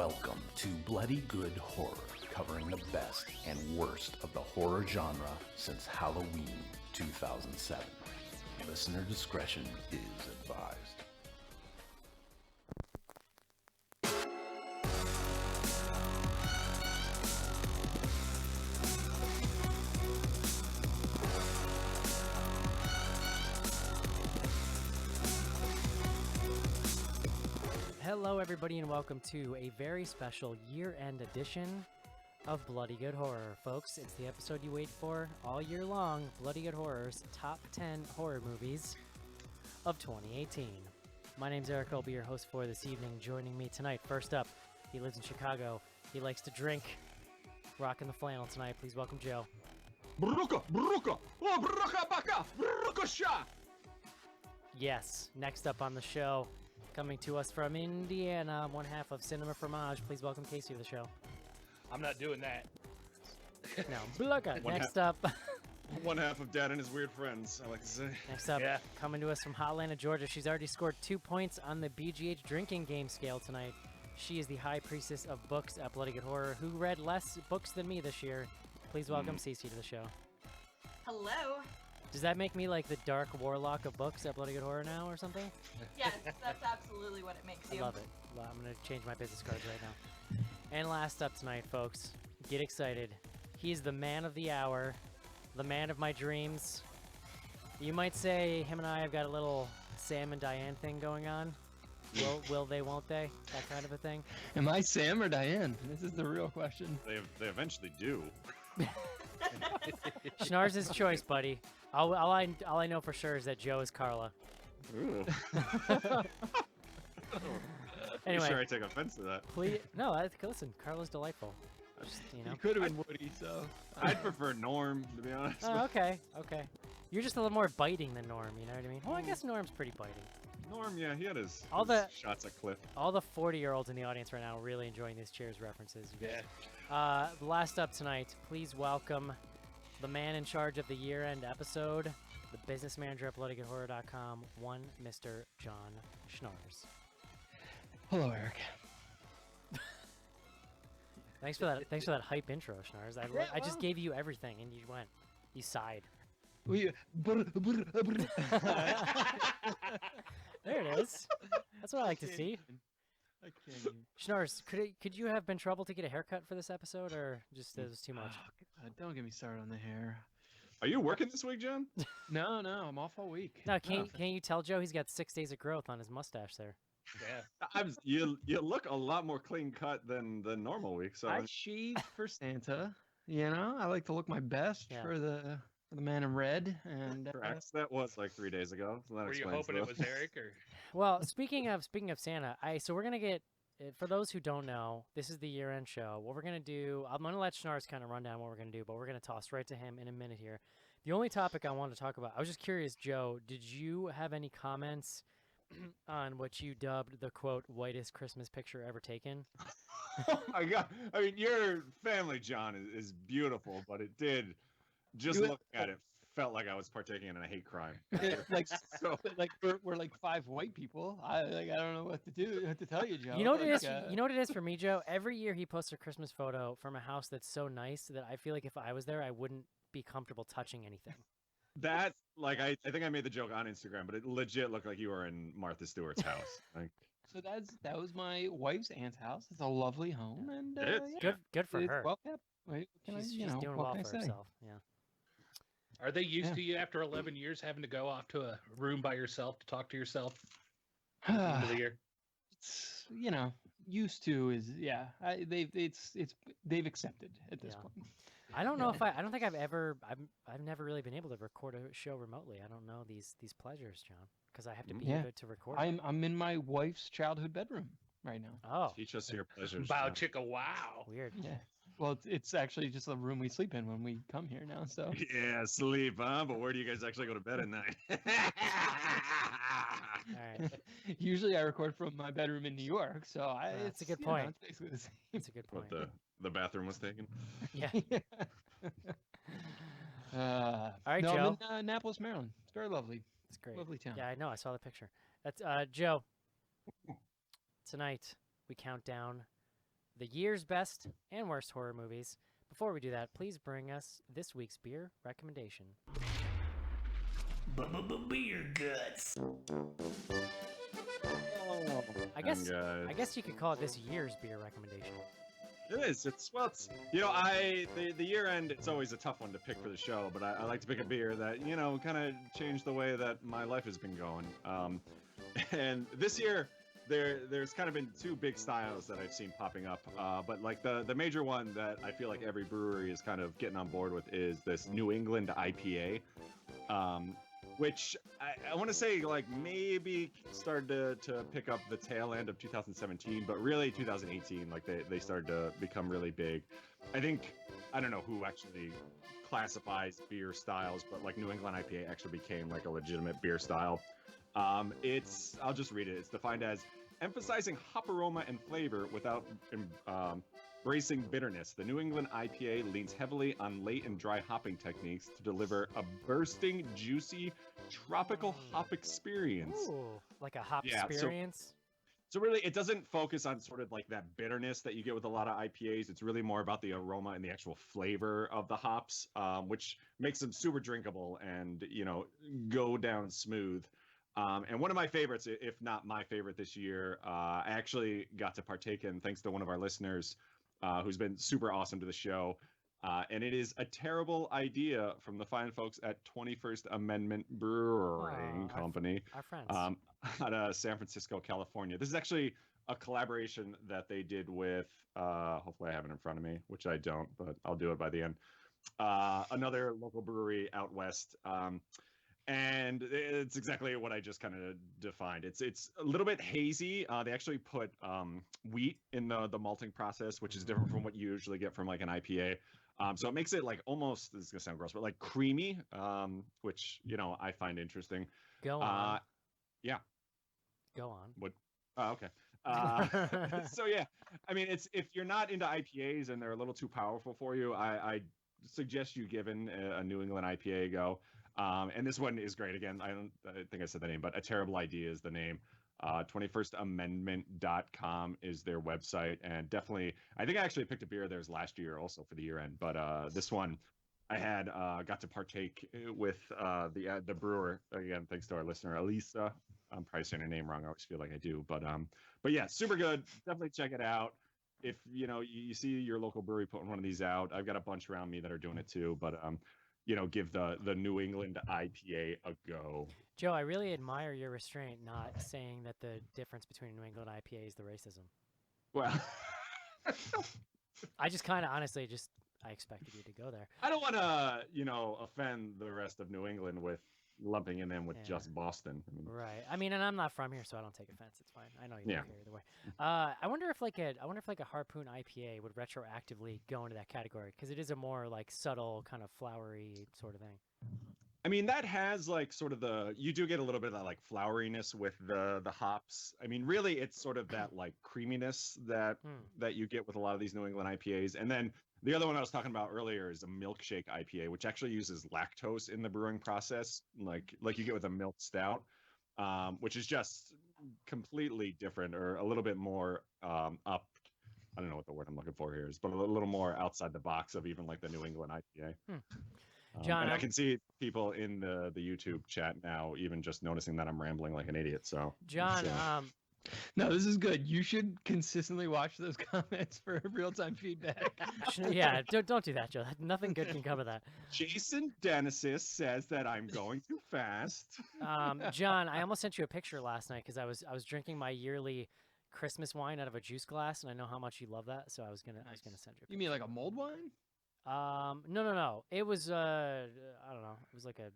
Welcome to Bloody Good Horror, covering the best and worst of the horror genre since Halloween 2007. Listener discretion is advised. Hello everybody and welcome to a very special year-end edition of Bloody Good Horror. Folks, it's the episode you wait for all year long, Bloody Good Horror's Top 10 Horror Movies of 2018. My name's Eric, I'll be your host for this evening. Joining me tonight, first up, he lives in Chicago, he likes to drink, rocking the flannel tonight. Please welcome Joe. Bruka, Bruka, oh, Bruka Baka, Bruka Sha. Yes, next up on the show, coming to us from Indiana, one half of Cinema Fromage. Please welcome Casey to the show. I'm not doing that. No, Bluka. Next up. One half of Dad and his weird friends, I like to say. Next up, coming to us from Hotlanta, Georgia. She's already scored 2 points on the BGH drinking game scale tonight. She is the high priestess of books at Bloody Good Horror, who read less books than me this year. Please welcome Cece to the show. Hello. Does that make me like the dark warlock of books at Bloody Good Horror now or something? Yes, that's absolutely what it makes you. I love it. Well, I'm going to change my business cards right now. And last up tonight, folks, get excited. He's the man of the hour, the man of my dreams. You might say him and I have got a little Sam and Diane thing going on. Will they, won't they? That kind of a thing. Am I Sam or Diane? This is the real question. They eventually do. Schnars' choice, buddy. All I know for sure is that Joe is Carla. Ooh. Anyway, I'm sure I take offense to that. please, no. Listen, Carla's delightful. Just, you know. You could have been Woody, so. I'd prefer Norm, to be honest. Oh, okay. You're just a little more biting than Norm. You know what I mean? Well, I guess Norm's pretty biting. Norm, yeah, he had his shots at Cliff. All the 40-year-olds in the audience right now are really enjoying these Cheers references. Last up tonight, please welcome the man in charge of the year-end episode, the business manager at bloodygoodhorror.com, one Mr. John Schnars. Hello, Eric. Thanks for that hype intro, Schnars. I just gave you everything, and you sighed. There it is. That's what I like to see. I can't even. Schnars, could you have been trouble to get a haircut for this episode, or just it was too much? Oh, God, don't get me started on the hair. Are you working this week, John? No, I'm off all week. No, can you tell Joe he's got 6 days of growth on his mustache there? Yeah. You look a lot more clean cut than the normal week. So I shaved for Santa. You know, I like to look my best for the man in red. And correct. That was like 3 days ago. So that Were you explains hoping it was Eric or? Well, speaking of Santa, so we're gonna get. For those who don't know, this is the year-end show. What we're gonna do, I'm gonna let Schnars kind of run down what we're gonna do, but we're gonna toss right to him in a minute here. The only topic I wanted to talk about, I was just curious, Joe, did you have any comments on what you dubbed the quote whitest Christmas picture ever taken? Oh my God! I mean, your family, John, is beautiful, but it did just looking at it felt like I was partaking in a hate crime. We're like 5 white people. I don't know what to tell you, Joe. You know what it is? You know what it is for me, Joe? Every year he posts a Christmas photo from a house that's so nice that I feel like if I was there, I wouldn't be comfortable touching anything. That, like, I think I made the joke on Instagram, but it legit looked like you were in Martha Stewart's house. Like, so that was my wife's aunt's house. It's a lovely home, and Good for her. Well kept. She's doing well for herself. Yeah. Are they used to you after 11 years having to go off to a room by yourself to talk to yourself at the end of the year? It's, used to is they've accepted at this point. I don't know if I don't think I've never really been able to record a show remotely. I don't know these pleasures, John, because I have to be here to record. I'm in my wife's childhood bedroom right now. Oh, teach us your pleasures. Bow chicka wow. Weird. Yeah. Well, it's actually just the room we sleep in when we come here now. So yeah, sleep, huh? But where do you guys actually go to bed at night? All right. Usually I record from my bedroom in New York, so it's a good point. It's basically the same. That's a good point. What, the bathroom was taken? Yeah. All right, no, Joe. I'm in Annapolis, Maryland. It's very lovely. It's great. Lovely town. Yeah, I know. I saw the picture. That's Joe. Tonight we count down the year's best and worst horror movies. Before we do that, please bring us this week's beer recommendation. Beer guts. I guess you could call it this year's beer recommendation. It is. It's the year end. It's always a tough one to pick for the show, but I like to pick a beer that kind of changed the way that my life has been going. And this year, there's kind of been two big styles that I've seen popping up. But like the major one that I feel like every brewery is kind of getting on board with is this New England IPA. Which I want to say like maybe started to pick up the tail end of 2017, but really 2018, like they started to become really big. I don't know who actually classifies beer styles, but like New England IPA actually became like a legitimate beer style. I'll just read it. It's defined as emphasizing hop aroma and flavor without embracing bitterness. The New England IPA leans heavily on late and dry hopping techniques to deliver a bursting, juicy, tropical hop experience. Ooh, like a hop experience? So really, it doesn't focus on sort of like that bitterness that you get with a lot of IPAs. It's really more about the aroma and the actual flavor of the hops, which makes them super drinkable and, go down smooth. And one of my favorites, if not my favorite this year, I actually got to partake in thanks to one of our listeners who's been super awesome to the show. And it is A Terrible Idea from the fine folks at 21st Amendment Brewing Company. Our friends. Out of San Francisco, California. This is actually a collaboration that they did with, hopefully I have it in front of me, which I don't, but I'll do it by the end. Another local brewery out west. And it's exactly what I just kind of defined. It's a little bit hazy. They actually put wheat in the malting process, which is different from what you usually get from like an IPA. So it makes it like almost, this is gonna sound gross, but like creamy, which I find interesting. Go on. Yeah. Go on. What? Oh, okay. So yeah, I mean, if you're not into IPAs and they're a little too powerful for you, I suggest you giving a New England IPA a go. And this one is great. Again, I think I said the name, but A Terrible Idea is the name. 21stamendment.com is their website. And definitely, I think I actually picked a beer of theirs last year also for the year end. But this one I had got to partake with the brewer. Again, thanks to our listener, Elisa. I'm probably saying her name wrong. I always feel like I do. But yeah, super good. Definitely check it out. If, you see your local brewery putting one of these out, I've got a bunch around me that are doing it too. But give the New England IPA a go. Joe, I really admire your restraint, not saying that the difference between New England IPA is the racism. Well, I just kind of honestly I expected you to go there. I don't want to, offend the rest of New England with lumping in them with just Boston. Right. I mean, and I'm not from here, so I don't take offense. It's fine. I know you don't care either way. I wonder if like a Harpoon IPA would retroactively go into that category, because it is a more like subtle kind of flowery sort of thing. I mean, that has like sort of you do get a little bit of that like floweriness with the hops. I mean, really, it's sort of that like creaminess that you get with a lot of these New England IPAs. And then the other one I was talking about earlier is a milkshake IPA, which actually uses lactose in the brewing process, like you get with a milk stout, which is just completely different, or a little bit more up. I don't know what the word I'm looking for here is, but a little more outside the box of even like the New England IPA. John, and I can see people in the YouTube chat now, even just noticing that I'm rambling like an idiot. So, John, no, this is good. You should consistently watch those comments for real-time feedback. Yeah, don't do that, Joe. Nothing good can come of that. Jason Denesis says that I'm going too fast. John, I almost sent you a picture last night because I was drinking my yearly Christmas wine out of a juice glass, and I know how much you love that, so I was gonna send you a picture. You mean like a mulled wine? No. It was I don't know. It was like a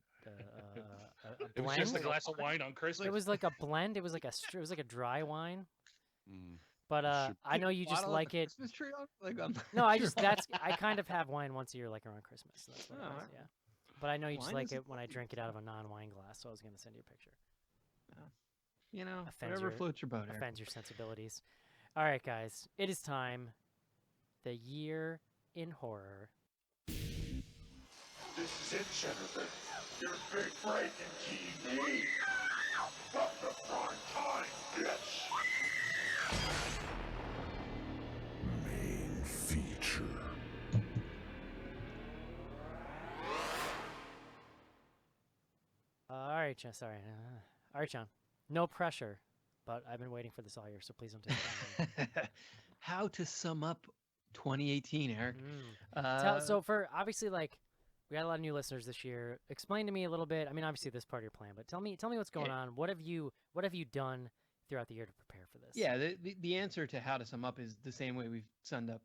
blend. It was just a glass of wine on Christmas. It was like a blend. It was like a dry wine. But I know you just like it. Christmas tree on? No, I kind of have wine once a year, like around Christmas. So that's what it was, yeah. But I know you just like it when I drink it out of a non-wine glass, so I was gonna send you a picture. Whatever floats your boat. Offends your sensibilities. All right, guys, it is time. The year in horror. This is it, Jennifer. Your big break in TV. From the prime time, bitch. Sean. Sorry. All right, Sean. No pressure, but I've been waiting for this all year, so please don't take it from me. How to sum up 2018, Eric? So for obviously, like, we got a lot of new listeners this year. Explain to me a little bit. I mean, obviously this is part of your plan, but tell me what's going on. What have you done throughout the year to prepare for this? Yeah, the answer to how to sum up is the same way we've summed up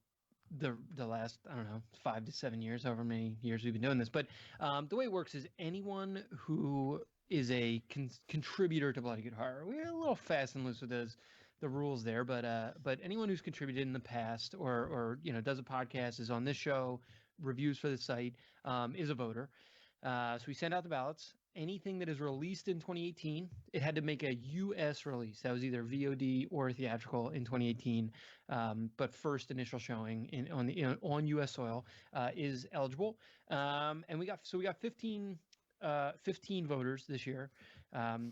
the last, I don't know, 5 to 7 years, however many years we've been doing this. But the way it works is anyone who is a contributor to Bloody Good Horror, we're a little fast and loose with the rules there, but anyone who's contributed in the past or does a podcast, is on this show, reviews for the site, is a voter. So we send out the ballots. Anything that is released in 2018, it had to make a U.S. release. That was either VOD or theatrical in 2018. But first initial showing on U.S. soil is eligible. And we got 15 voters this year.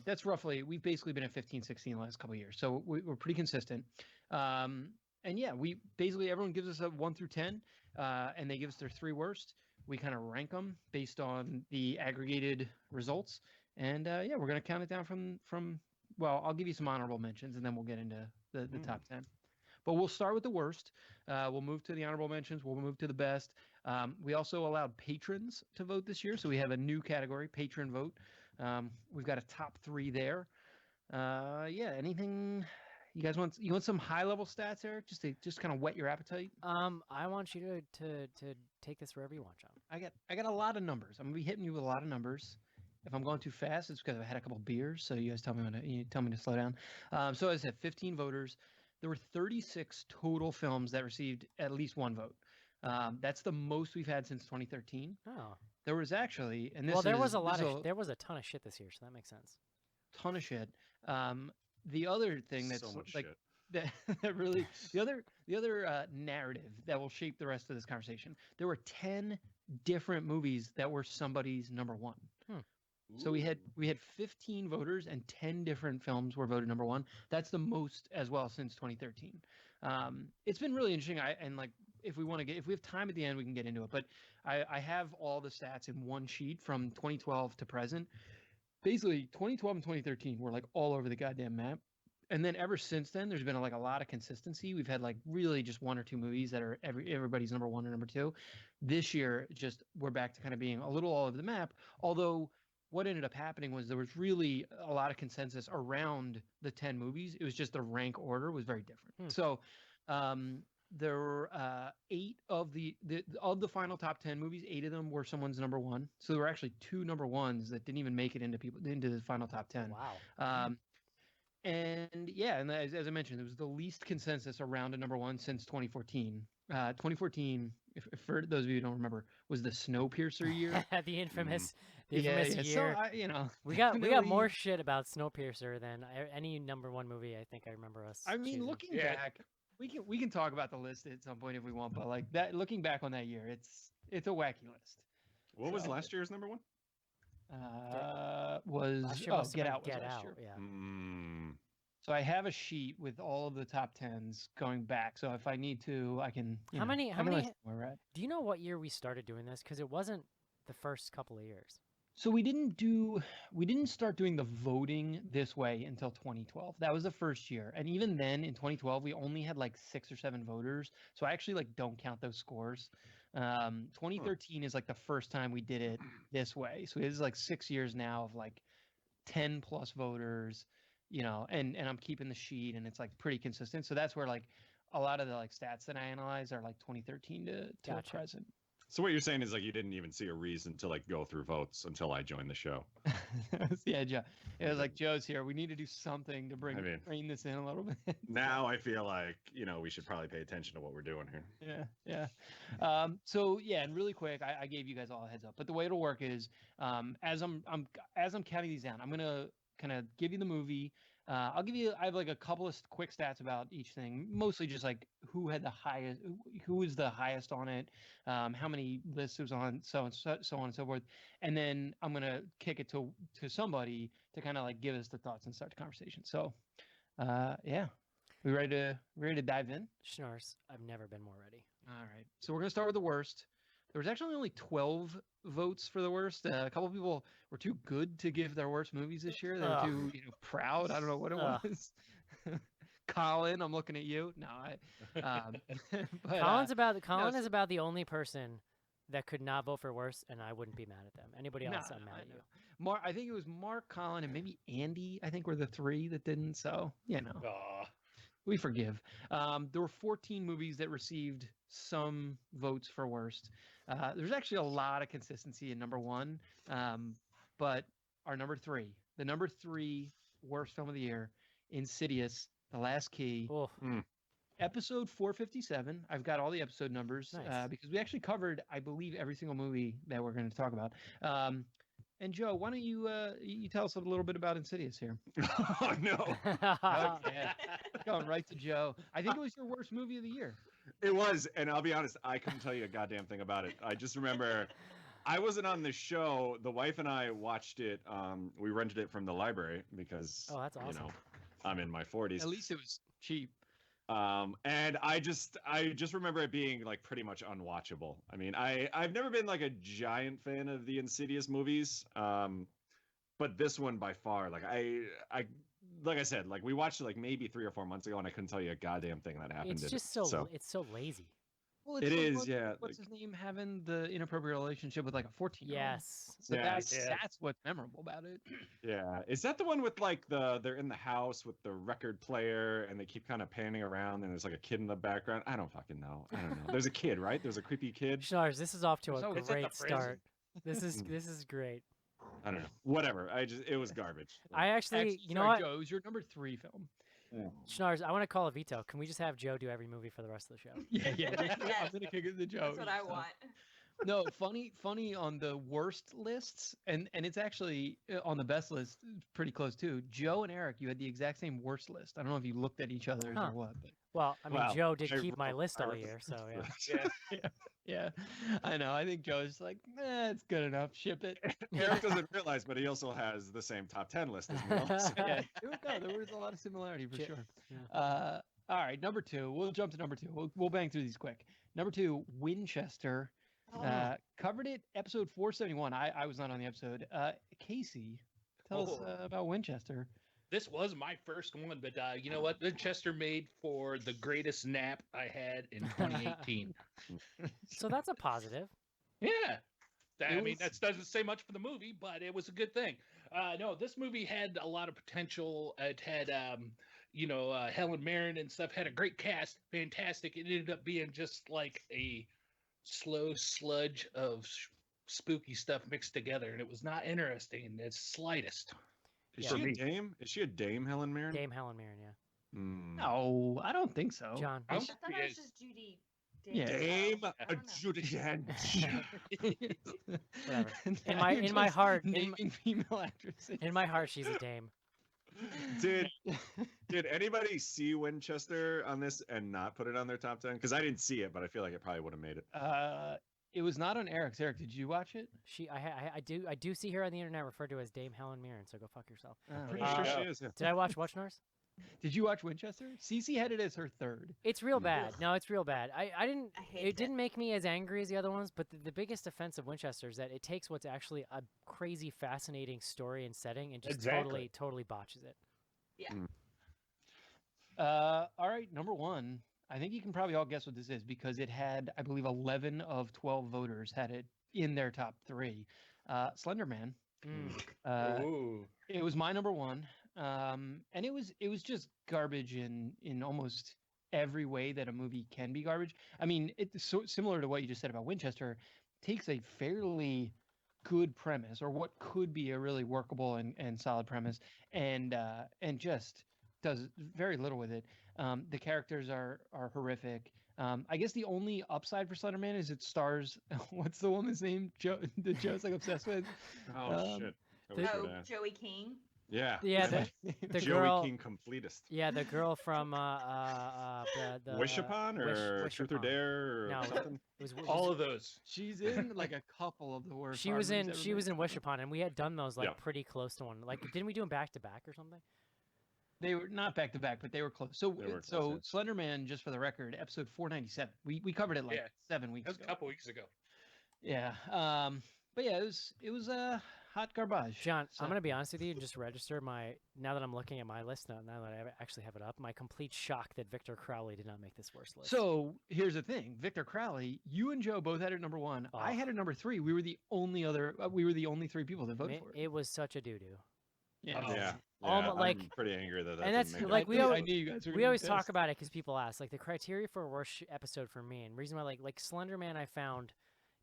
That's roughly, we've basically been at 15, 16 the last couple of years. So we're pretty consistent. And yeah, we basically, everyone gives us a 1 through 10, and they give us their 3 worst. We kind of rank them based on the aggregated results. And yeah, we're going to count it down from, well, I'll give you some honorable mentions and then we'll get into the top 10. But we'll start with the worst. We'll move to the honorable mentions. We'll move to the best. We also allowed patrons to vote this year. So we have a new category, patron vote. We've got a top 3 there. Yeah, anything you guys want? You want some high level stats, Eric? Just kind of whet your appetite. I want you to take this wherever you want, John. I got a lot of numbers. I'm gonna be hitting you with a lot of numbers. If I'm going too fast, it's because I've had a couple beers. So you guys tell me to slow down. So as I said, 15 voters. There were 36 total films that received at least 1 vote. That's the most we've had since 2013. Oh. There was actually, and this there was a ton of shit this year, so that makes sense. Ton of shit. The other thing that's so much like shit. that really the other narrative that will shape the rest of this conversation. There were 10 different movies that were somebody's number 1. So we had 15 voters and 10 different films were voted number 1. That's the most as well since 2013. It's been really interesting. If we have time at the end, we can get into it. But I have all the stats in one sheet from 2012 to present. Basically, 2012 and 2013 were like all over the goddamn map. And then ever since then, there's been like a lot of consistency. We've had like really just 1 or 2 movies that are everybody's number 1 or number 2. This year, just we're back to kind of being a little all over the map. Although what ended up happening was there was really a lot of consensus around the 10 movies. It was just the rank order was very different. So there were 8 of the the final top 10 movies. 8 of them were someone's number 1. So there were actually 2 number 1s that didn't even make it into the final top 10. Wow. And yeah, and as I mentioned, it was the least consensus around a number 1 since 2014. 2014, if for those of you who don't remember, was the Snowpiercer year. the infamous year. So we got more shit about Snowpiercer than any number 1 movie I think I remember us. I mean, choosing. looking back, we can talk about the list at some point if we want, but like that, looking back on that year, it's a wacky list. What was last year's number 1? Get Out. Get Out. Yeah. So I have a sheet with all of the top 10s going back. So if I need to, I can. How many? Where we're at. Do you know what year we started doing this? Because it wasn't the first couple of years. So we didn't start doing the voting this way until 2012. That was the first year. And even then in 2012, we only had like 6 or 7 voters. So I actually like don't count those scores. 2013 is like the first time we did it this way. So it is like 6 years now of like 10 plus voters, and I'm keeping the sheet and it's like pretty consistent. So that's where like a lot of the like stats that I analyze are like 2013 to present. So what you're saying is like you didn't even see a reason to like go through votes until I joined the show. Yeah, Joe. It was like Joe's here. We need to do something to bring this in a little bit. Now I feel like we should probably pay attention to what we're doing here. Yeah. So yeah, and really quick, I gave you guys all a heads up. But the way it'll work is, as I'm counting these down, I'm gonna kind of give you the movie. I have like a couple of quick stats about each thing, mostly just like who was the highest on it, how many lists it was on, so on and so forth. And then I'm going to kick it to somebody to kind of like give us the thoughts and start the conversation. So, yeah, we ready to dive in? Schnars, I've never been more ready. All right. So we're going to start with the worst. there was actually only 12 votes for the worst. A couple people were too good to give their worst movies this year. They were Ugh. too, proud. I don't know what it Ugh. was. Colin, I'm looking at you. No, but Colin no, is about the only person that could not vote for worst, and I wouldn't be mad at them. Anybody else, I'm mad at you. I think it was Mark, Colin, and maybe Andy. I think were the three that didn't. So Aw. we forgive. There were 14 movies that received some votes for worst. There's actually a lot of consistency in number one, but our the number three worst film of the year, Insidious, The Last Key. Oh, Episode 457. I've got all the episode numbers Nice. because we actually covered, I believe, every single movie that we're going to talk about. And Joe, why don't you tell us a little bit about Insidious here? Oh no, Okay. Going right to Joe. I think it was your worst movie of the year. it was, and I'll be honest, I couldn't tell you a goddamn thing about it. I just remember I wasn't on the show. The wife and I watched it. We rented it from the library because Oh, that's awesome. I'm in my 40s. At least it was cheap. And I just remember it being like pretty much unwatchable. I mean, I've never been like a giant fan of the Insidious movies, but this one by far, like like I said, like we watched it like maybe 3 or 4 months ago, and I couldn't tell you a goddamn thing that happened. It's in just it. it's so lazy. Well, It is, yeah. What's his name having the inappropriate relationship with like a 14-year-old? Yes. So Yeah. that's what's memorable about it. Yeah, is that the one with like they're in the house with the record player and they keep kind of panning around and there's like a kid in the background? I don't fucking know. I don't know. There's a kid, right? There's a creepy kid. Schnars, this is off to a So it's at the great start. prison. This is great. I don't know. Whatever. It was garbage. I actually, you know sorry, what, Joe, it was your number 3 film. Schnars, I want to call a veto. Can we just have Joe do every movie for the rest of the show? Yeah. I'm Yes. gonna kick it to Joe. That's what I want. No, funny on the worst lists, and it's actually on the best list, pretty close too. Joe and Eric, you had the exact same worst list. I don't know if you looked at each other's Huh. or what, but Well, I mean, Wow. Joe did I keep my wrote list all Earth. year, so yeah. yeah, I know. I think Joe's like, it's good enough. Ship it. Eric doesn't realize, but he also has the same top 10 list as me. Also. Yeah, there was a lot of similarity for Shit. sure. Yeah. All right, number 2. We'll jump to number 2. We'll bang through these quick. Number 2, Winchester. Covered it episode 471. I was not on the episode. Casey, tell us about Winchester. This was my first one, but you know what? Winchester made for the greatest nap I had in 2018. So that's a positive. Yeah. I mean, was- that doesn't say much for the movie, but it was a good thing. No, this movie had a lot of potential. It had, Helen Mirren and stuff, had a great cast, fantastic. It ended up being just like a slow sludge of spooky stuff mixed together, and it was not interesting in the slightest. Is Yeah. she a dame? Is she a dame, Helen Mirren? Dame Helen Mirren, yeah. Mm. No, I don't think so. John. I I don't thought think it was it- just Judy. Yeah. Dame I don't know. Judy Whatever. Now you're In my just heart- naming female actresses. In my heart, she's a dame. Did anybody see Winchester on this and not put it on their top 10? Because I didn't see it, but I feel like it probably would have made it. It was not on Eric's. Eric, did you watch it? I do see her on the internet referred to as Dame Helen Mirren. So go fuck yourself. Pretty Uh, sure she is. Yeah. Did I watch Nars? Did you watch Winchester? Cece had it as her 3rd. It's real bad. No, it's real bad. I didn't. I hated It didn't make me as angry as the other ones. But the biggest offense of Winchester is that it takes what's actually a crazy, fascinating story and setting and just Exactly. totally botches it. All right, number 1. I think you can probably all guess what this is because it had, I believe, 11 of 12 voters had it in their top 3. Slender Man. Mm. Ooh. It was my number 1, and it was just garbage in almost every way that a movie can be garbage. I mean, it's so similar to what you just said about Winchester. Takes a fairly good premise, or what could be a really workable and solid premise, and just does very little with it. The characters are horrific. I guess the only upside for Slender Man is it stars. What's the woman's name? Joe. That Joe's like obsessed with. Oh, shit. I wish I Oh, would ask. Joey King. Yeah. Yeah, I the Joey girl. King completist. Yeah, the girl from the Wish Upon or Truth or Wish-a-pon. Dare or No, something? It was, All of those. She's in like a couple of the worst. she horror was movies in ever she made. was in Wish Upon, and we had done those like Yeah. pretty close to one. Like, didn't we do them back to back or something? They were not back to back, but they were close. So They were so close, yeah. Slender Man, just for the record, episode 497. We covered it like Yeah. 7 weeks That was ago. a couple weeks ago. Yeah. But yeah, it was hot garbage. John, So- I'm gonna be honest with you and just register now that I'm looking at my list now that I actually have it up, my complete shock that Victor Crowley did not make this worst list. So here's the thing, Victor Crowley, you and Joe both had it number 1. I Oh. had it number 3. We were the only 3 people that voted for it. It was such a doo-doo. Yeah. Oh. Yeah, Almo- like- I'm pretty angry that and didn't that's, make it. like, I knew you guys were We gonna always be talk pissed. about it because people ask, like, the criteria for a worst episode for me, and reason why, like Slender Man, I found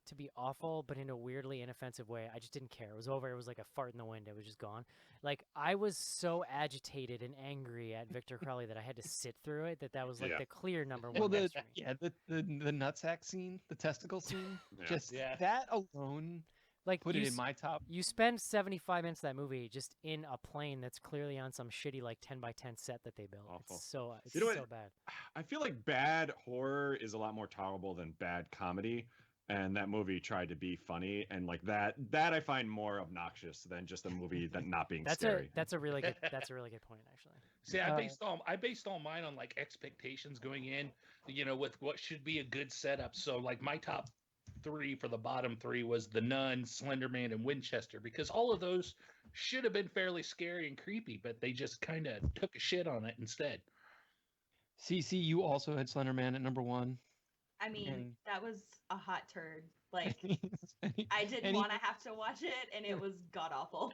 to be awful, but in a weirdly inoffensive way. I just didn't care. It was over. It was like a fart in the wind. It was just gone. Like, I was so agitated and angry at Victor Crowley that I had to sit through it. That was like Yeah. the clear number one. Well, list for me. the nutsack scene, the testicle scene, Yeah. just Yeah. that alone Like put you it in my top. You spend 75 minutes of that movie just in a plane that's clearly on some shitty like 10 by 10 set that they built. Awful. It's so You know what? so bad. I feel like bad horror is a lot more tolerable than bad comedy, and that movie tried to be funny, and like that I find more obnoxious than just a movie that not being scary. That's a really good point actually. See, Uh, I based all mine on like expectations going in, with what should be a good setup. So like my top 3 for the bottom 3 was The Nun, Slender Man, and Winchester, because all of those should have been fairly scary and creepy, but they just kind of took a shit on it instead. CC, you also had Slender Man at number 1. I mean, And- that was a hot turd. Like, Any- I didn't any- want to have to watch it, and it was god awful.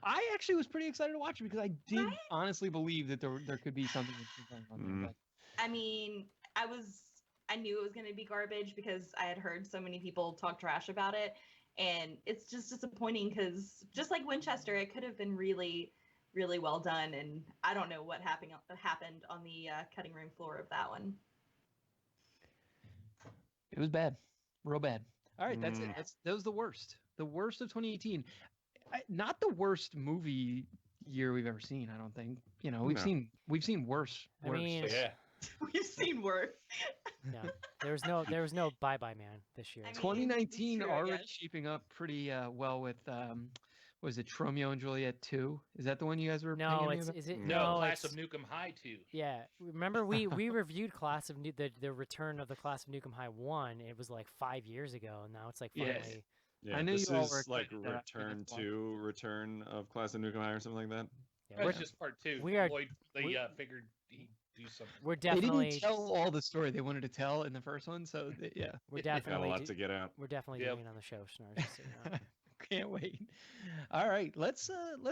I actually was pretty excited to watch it because I did Right? honestly believe that there could be something interesting going on there. Mm. But I mean, I knew it was going to be garbage because I had heard so many people talk trash about it, and it's just disappointing because just like Winchester, it could have been really, really well done, and I don't know what happened on the cutting room floor of that one. it was bad, real bad. All right, that's it. Mm. That was the worst of 2018. Not the worst movie year we've ever seen. I don't think. We've No. seen worse. I mean, Yeah. We've seen worse. No, there was no Bye Bye Man this year. I mean, 2019 true, I already guess. shaping up pretty well with was it Romeo and Juliet 2? Is that the one you guys were? no, hanging me it's about? is it No, no? Class it's, of Nukem High 2. yeah. Remember we reviewed Class of the return of the Class of Nukem High 1. It was like 5 years ago, and now it's like Yes. finally. Yeah, I knew this you all is were like excited that I Return finished to Return of Class of Nukem High or something like that. Yeah, That we're, was just part 2. we are- Lloyd, they we- figured he'd do something. we're They definitely didn't tell all the story they wanted to tell in the first one, so yeah. we're Got a definitely lot to get out. we're definitely Yep. doing it on the show, Schnars, just so you know. Can't wait. All right, let's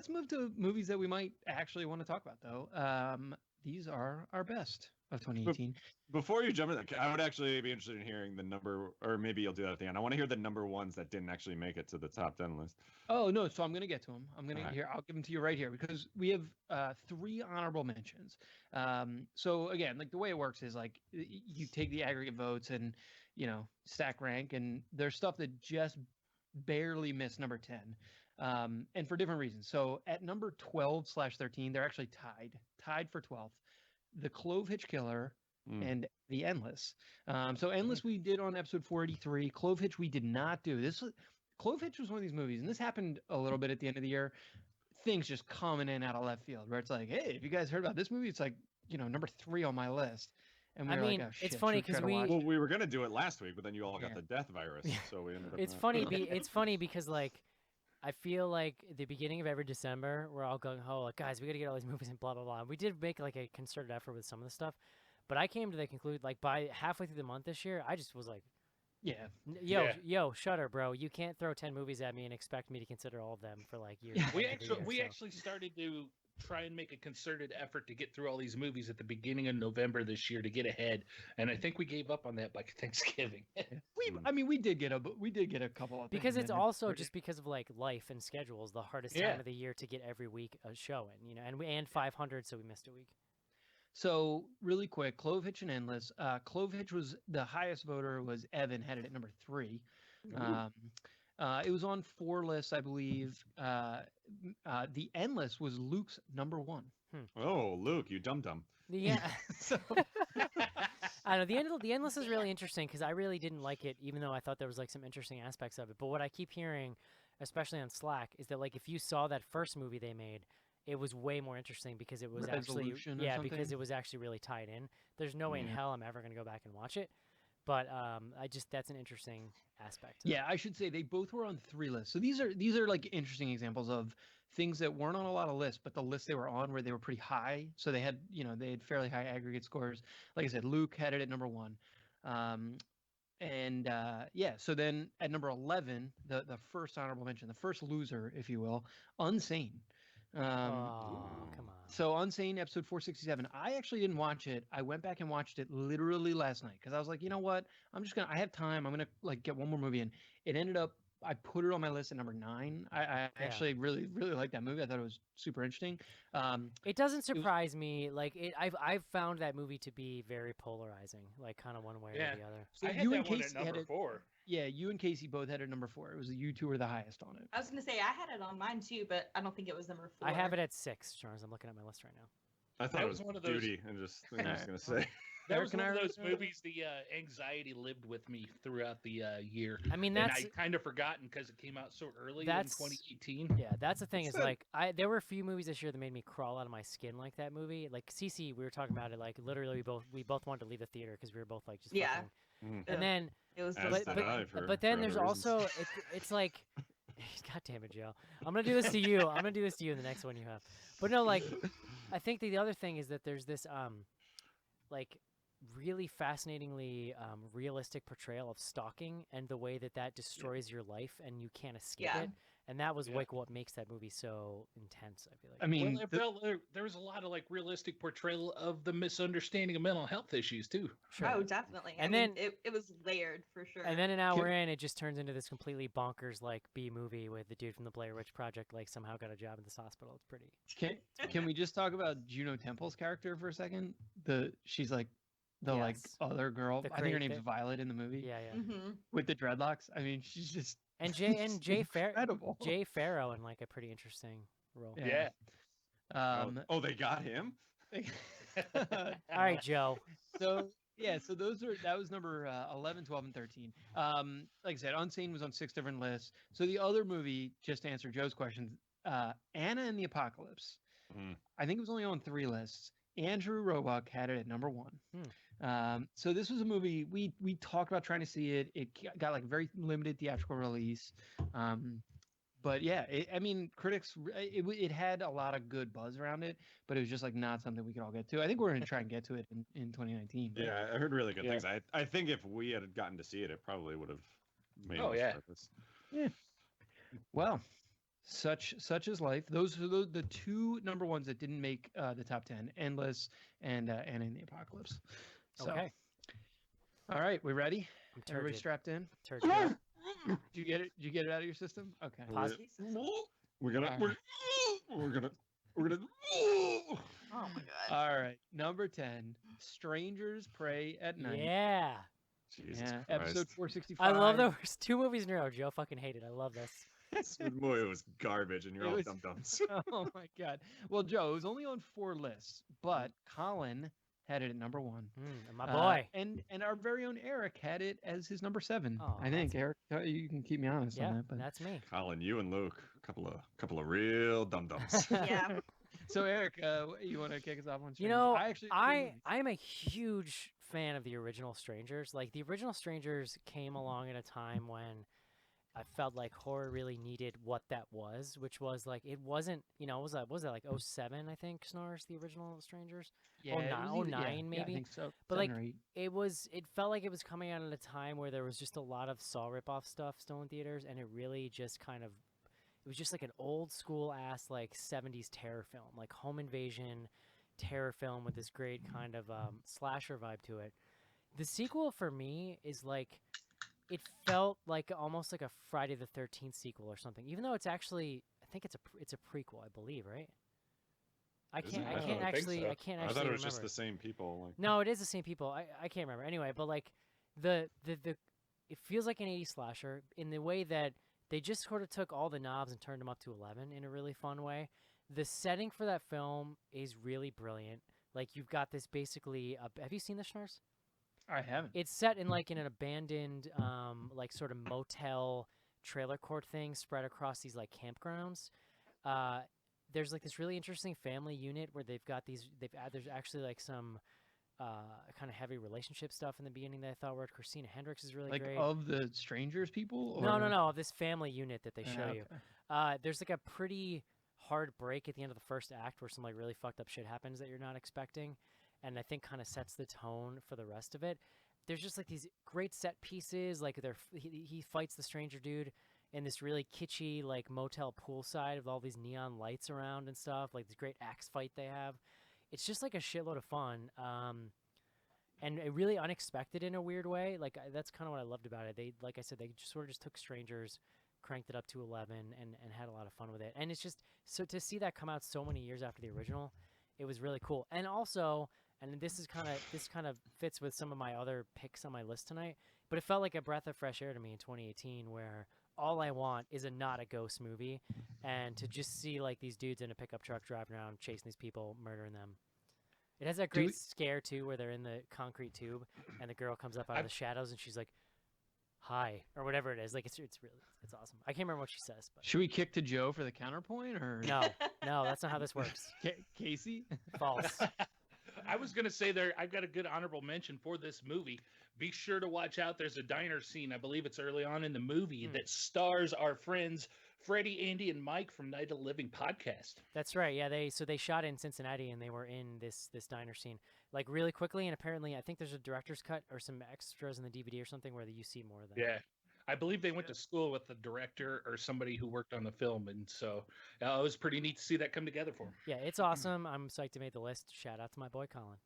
move to movies that we might actually want to talk about though. These are our best of 2018. Before you jump in, I would actually be interested in hearing the number, or maybe you'll do that at the end. I want to hear the number ones that didn't actually make it to the top 10 list. Oh no, so I'm gonna get to them. I'm gonna Alright. here. I'll give them to you right here because we have 3 honorable mentions. So again, like the way it works is like you take the aggregate votes and stack rank, and there's stuff that just barely missed number 10, and for different reasons. So at number 12/13, they're actually tied for 12th. The Clove Hitch Killer Mm. and The Endless. So Endless we did on episode 483. Clove Hitch we did not do. Clove Hitch was one of these movies, and this happened a little bit at the end of the year. Things just coming in out of left field, where it's like, hey, have you guys heard about this movie? It's like, number 3 on my list. And we I were mean, like, oh, it's shit, funny should we 'cause try to we- watch it? Well, we were gonna do it last week, but then you all got Yeah. the death virus, so we ended up. It's not. funny. It's funny because like I feel like at the beginning of every December we're all going, oh, like, guys, we got to get all these movies and blah blah blah. And we did make like a concerted effort with some of the stuff, but I came to the conclusion like by halfway through the month this year, I just was like, Yeah. yo, Shutter, bro, you can't throw 10 movies at me and expect me to consider all of them for like years. Yeah. at the We end of the actually year, so. actually started to try and make a concerted effort to get through all these movies at the beginning of November this year to get ahead, and I think we gave up on that by Thanksgiving. We did get a couple of things Because it's in there. also just because of like life and schedules, the hardest Yeah. time of the year to get every week a show in, and 500, so we missed a week. So really quick, Clove Hitch and Endless. Clove Hitch was the highest voter. Was Evan, had it at number 3. It was on 4 lists, I believe. The Endless was Luke's number 1. Oh, Luke, you dum dum. Yeah. So I don't know. The Endless is really interesting because I really didn't like it, even though I thought there was like some interesting aspects of it. But what I keep hearing, especially on Slack, is that like if you saw that first movie they made, it was way more interesting because it was Resolution or actually because something? it was actually really tied in. There's no way in Yeah. hell I'm ever gonna go back and watch it. But that's an interesting aspect. Yeah, I should say they both were on 3 lists. So these are like interesting examples of things that weren't on a lot of lists, but the lists they were on where they were pretty high. So they had fairly high aggregate scores. Like I said, Luke had it at number 1. So then at number 11, the first honorable mention, the first loser, if you will, Unsane. Come on. So Unsane, episode 467. I actually didn't watch it. I went back and watched it literally last night because I was like, you know what? I have time. I'm gonna like get one more movie in. It ended up. I put it on my list at number 9. I actually really like that movie. I thought it was super interesting. It doesn't surprise me. Like I've found that movie to be very polarizing, like kind of one way or the other. So I had you that and one Casey at had number it. 4. Yeah, you and Casey both had it number 4. It was you two were the highest on it. I was gonna say I had it on mine too, but I don't think it was number 4. I have it at 6, Charles. I'm looking at my list right now. I thought That it was was one of those- duty, and just I was gonna say. That Eric was and one I of are- those movies. The anxiety lived with me throughout the year. I mean, And that's I kind of forgotten because it came out so early in That's- 2018. yeah. That's the thing is like there were a few movies this year that made me crawl out of my skin like that movie. Like Cece, we were talking about it. Like literally, we both wanted to leave the theater because we were both like just Yeah. fucking. Mm. And then It was As just did I for- but then for there's other reasons. also it's like, God damn it, Joe. I'm gonna do this to you. I'm gonna do this to you in the next one you have. But no, like I think the other thing is that there's this like really fascinatingly realistic portrayal of stalking and the way that destroys your life and you can't escape Yeah. it. And that was Yeah. like what makes that movie so intense, I feel like. I mean, Well, I felt there was a lot of like realistic portrayal of the misunderstanding of mental health issues too. Sure. Oh, definitely. And I mean, then- it was layered for sure. And then an hour in, it just turns into this completely bonkers like B movie with the dude from the Blair Witch Project like somehow got a job at this hospital. It's pretty. can we just talk about Juno Temple's character for a second? She's like the like Yes. other girl. The I think her cra- name's the- Violet in the movie Yeah, yeah. hmm with the dreadlocks. I mean, she's just And Jay incredible. Jay Farrow in like a pretty interesting role. Yeah. Oh, they got him. All right, Joe. So yeah, so that was number 11, 12, and 13. Like I said, Unsane was on 6 different lists. So the other movie, just to answer Joe's question, Anna and the Apocalypse. Mhm. I think it was only on 3 lists. Andrew Roebuck had it at number 1. So this was a movie we talked about trying to see it. It got like very limited theatrical release. But yeah, I mean, critics, it had a lot of good buzz around it, but it was just like not something we could all get to. I think we're going to try and get to it in 2019. but- Yeah, I heard really good Yeah. things. I think if we had gotten to see it, it probably would have made Oh, us yeah. start this. Well, such is life. Those are the 2 number ones that didn't make the top 10: Endless and in the Apocalypse. So, Okay. all right, we ready? I'm Everybody turgid. strapped in? Turgid. Did you get it? Did you get it out of your system? Okay. Pause. We're gonna Alright. we're gonna Oh my god. All right, number 10: Strangers Pray at Night. Yeah. Jesus Yeah, Christ. episode 465. I love those 2 movies in a row. Joe fucking hated. I love this. This movie was garbage, and you're It all was- dum dums. Oh my god. Well, Joe, it was only on 4 lists, but Colin had it at number 1. And my boy. And our very own Eric had it as his number 7. Oh, I think that's- Eric, you can keep me honest Yeah, on that. But that's me. Colin, you and Luke, a couple of real dum dums. Yeah. so Eric, you want to kick us off on? You Strangers? know, I actually I'm a huge fan of the original Strangers. Like the original Strangers came along at a time when I felt like horror really needed what that was, which was like it wasn't, was that like 07, I think, Snars, the original Strangers? yeah, oh, it nine- was either- 09 yeah, I maybe? think so. But, 7 like, or 8. It felt like it was coming out at a time where there was just a lot of Saw ripoff stuff still in theaters, and it really just kind of, it was just like an old school ass like 70s terror film, like home invasion terror film with this great kind of slasher vibe to it. The sequel for me is like, it felt like almost like a Friday the 13th sequel or something, even though it's actually, I think it's a prequel, I believe, right? I Is can't it? I I can't don't think actually so. I can't I actually thought it was remember. just the same people. Like, No, it is the same people. I can't remember. Anyway, but like the it feels like an 80s slasher in the way that they just sort of took all the knobs and turned them up to 11 in a really fun way. The setting for that film is really brilliant. Like you've got this basically have you seen the Schnars? I haven't. It's set in like in an abandoned like sort of motel trailer court thing spread across these like campgrounds. There's like this really interesting family unit where they've got there's actually like some kind of heavy relationship stuff in the beginning that I thought worked. Christina Hendricks is really Like great. of the strangers people? Or... No, of this family unit that they show you. Okay. There's like a pretty hard break at the end of the first act where some like really fucked up shit happens that you're not expecting, and I think kind of sets the tone for the rest of it. There's just like these great set pieces, like he fights the stranger dude in this really kitschy like motel poolside with all these neon lights around and stuff, like this great axe fight they have. It's just like a shitload of fun, and really unexpected in a weird way. Like that's kind of what I loved about it. They, like I said, they just sort of just took strangers, cranked it up to 11, and had a lot of fun with it. And it's just so to see that come out so many years after the original, it was really cool. And also, and this kind of fits with some of my other picks on my list tonight, but it felt like a breath of fresh air to me in 2018, where all I want is not a ghost movie, and to just see like these dudes in a pickup truck driving around chasing these people, murdering them. It has that great scare too, where they're in the concrete tube, and the girl comes up out of the shadows, and she's like, "Hi," or whatever it is. Like it's awesome. I can't remember what she says, but Should we kick to Joe for the counterpoint, or no, that's not how this works. Casey? False. I was gonna say I've got a good honorable mention for this movie. Be sure to watch out. There's a diner scene, I believe it's early on in the movie, that stars our friends Freddie, Andy, and Mike from Night of the Living podcast. That's right. Yeah, they shot in Cincinnati, and they were in this diner scene like really quickly. And apparently, I think there's a director's cut or some extras in the DVD or something where you see more of them. Yeah, I believe they went to school with the director or somebody who worked on the film, and so it was pretty neat to see that come together for him. Yeah, it's awesome. I'm psyched to make the list. Shout out to my boy Colin.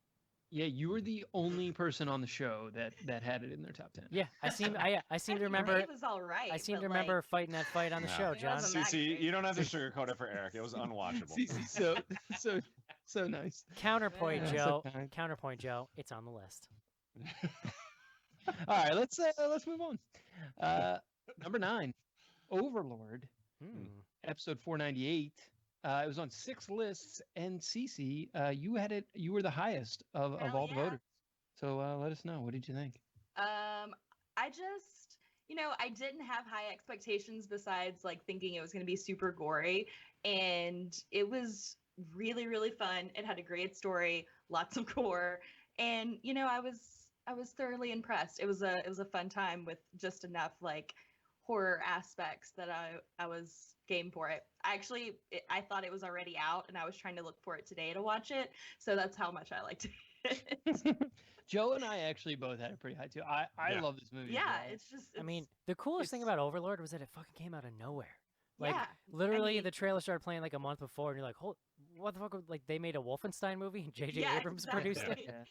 Yeah, you were the only person on the show that had it in their top 10. Yeah, I seem to remember. It was all right. I seem to remember fighting that fight on the show, John. CC, you don't have to sugarcoat it for Eric. It was unwatchable. CC, so nice. Counterpoint, Yeah, Joe. so kind. Counterpoint, Joe. It's on the list. All right, let's move on. Number 9, Overlord, episode 498. It was on 6 lists, and Cece, you had it. You were the highest of all the voters. So let us know. What did you think? I just, I didn't have high expectations besides like thinking it was going to be super gory, and it was really, really fun. It had a great story, lots of gore, and I was thoroughly impressed. It was a fun time with just enough like horror aspects that I was game for it. I thought it was already out, and I was trying to look for it today to watch it. So that's how much I liked it. Joe and I actually both had it pretty high too. I love this movie. Yeah, well. I mean, the coolest thing about Overlord was that it fucking came out of nowhere. Like, literally, the trailer started playing like a month before, and you're like, what the fuck? Like, they made a Wolfenstein movie, and J.J. Abrams produced it. Yeah.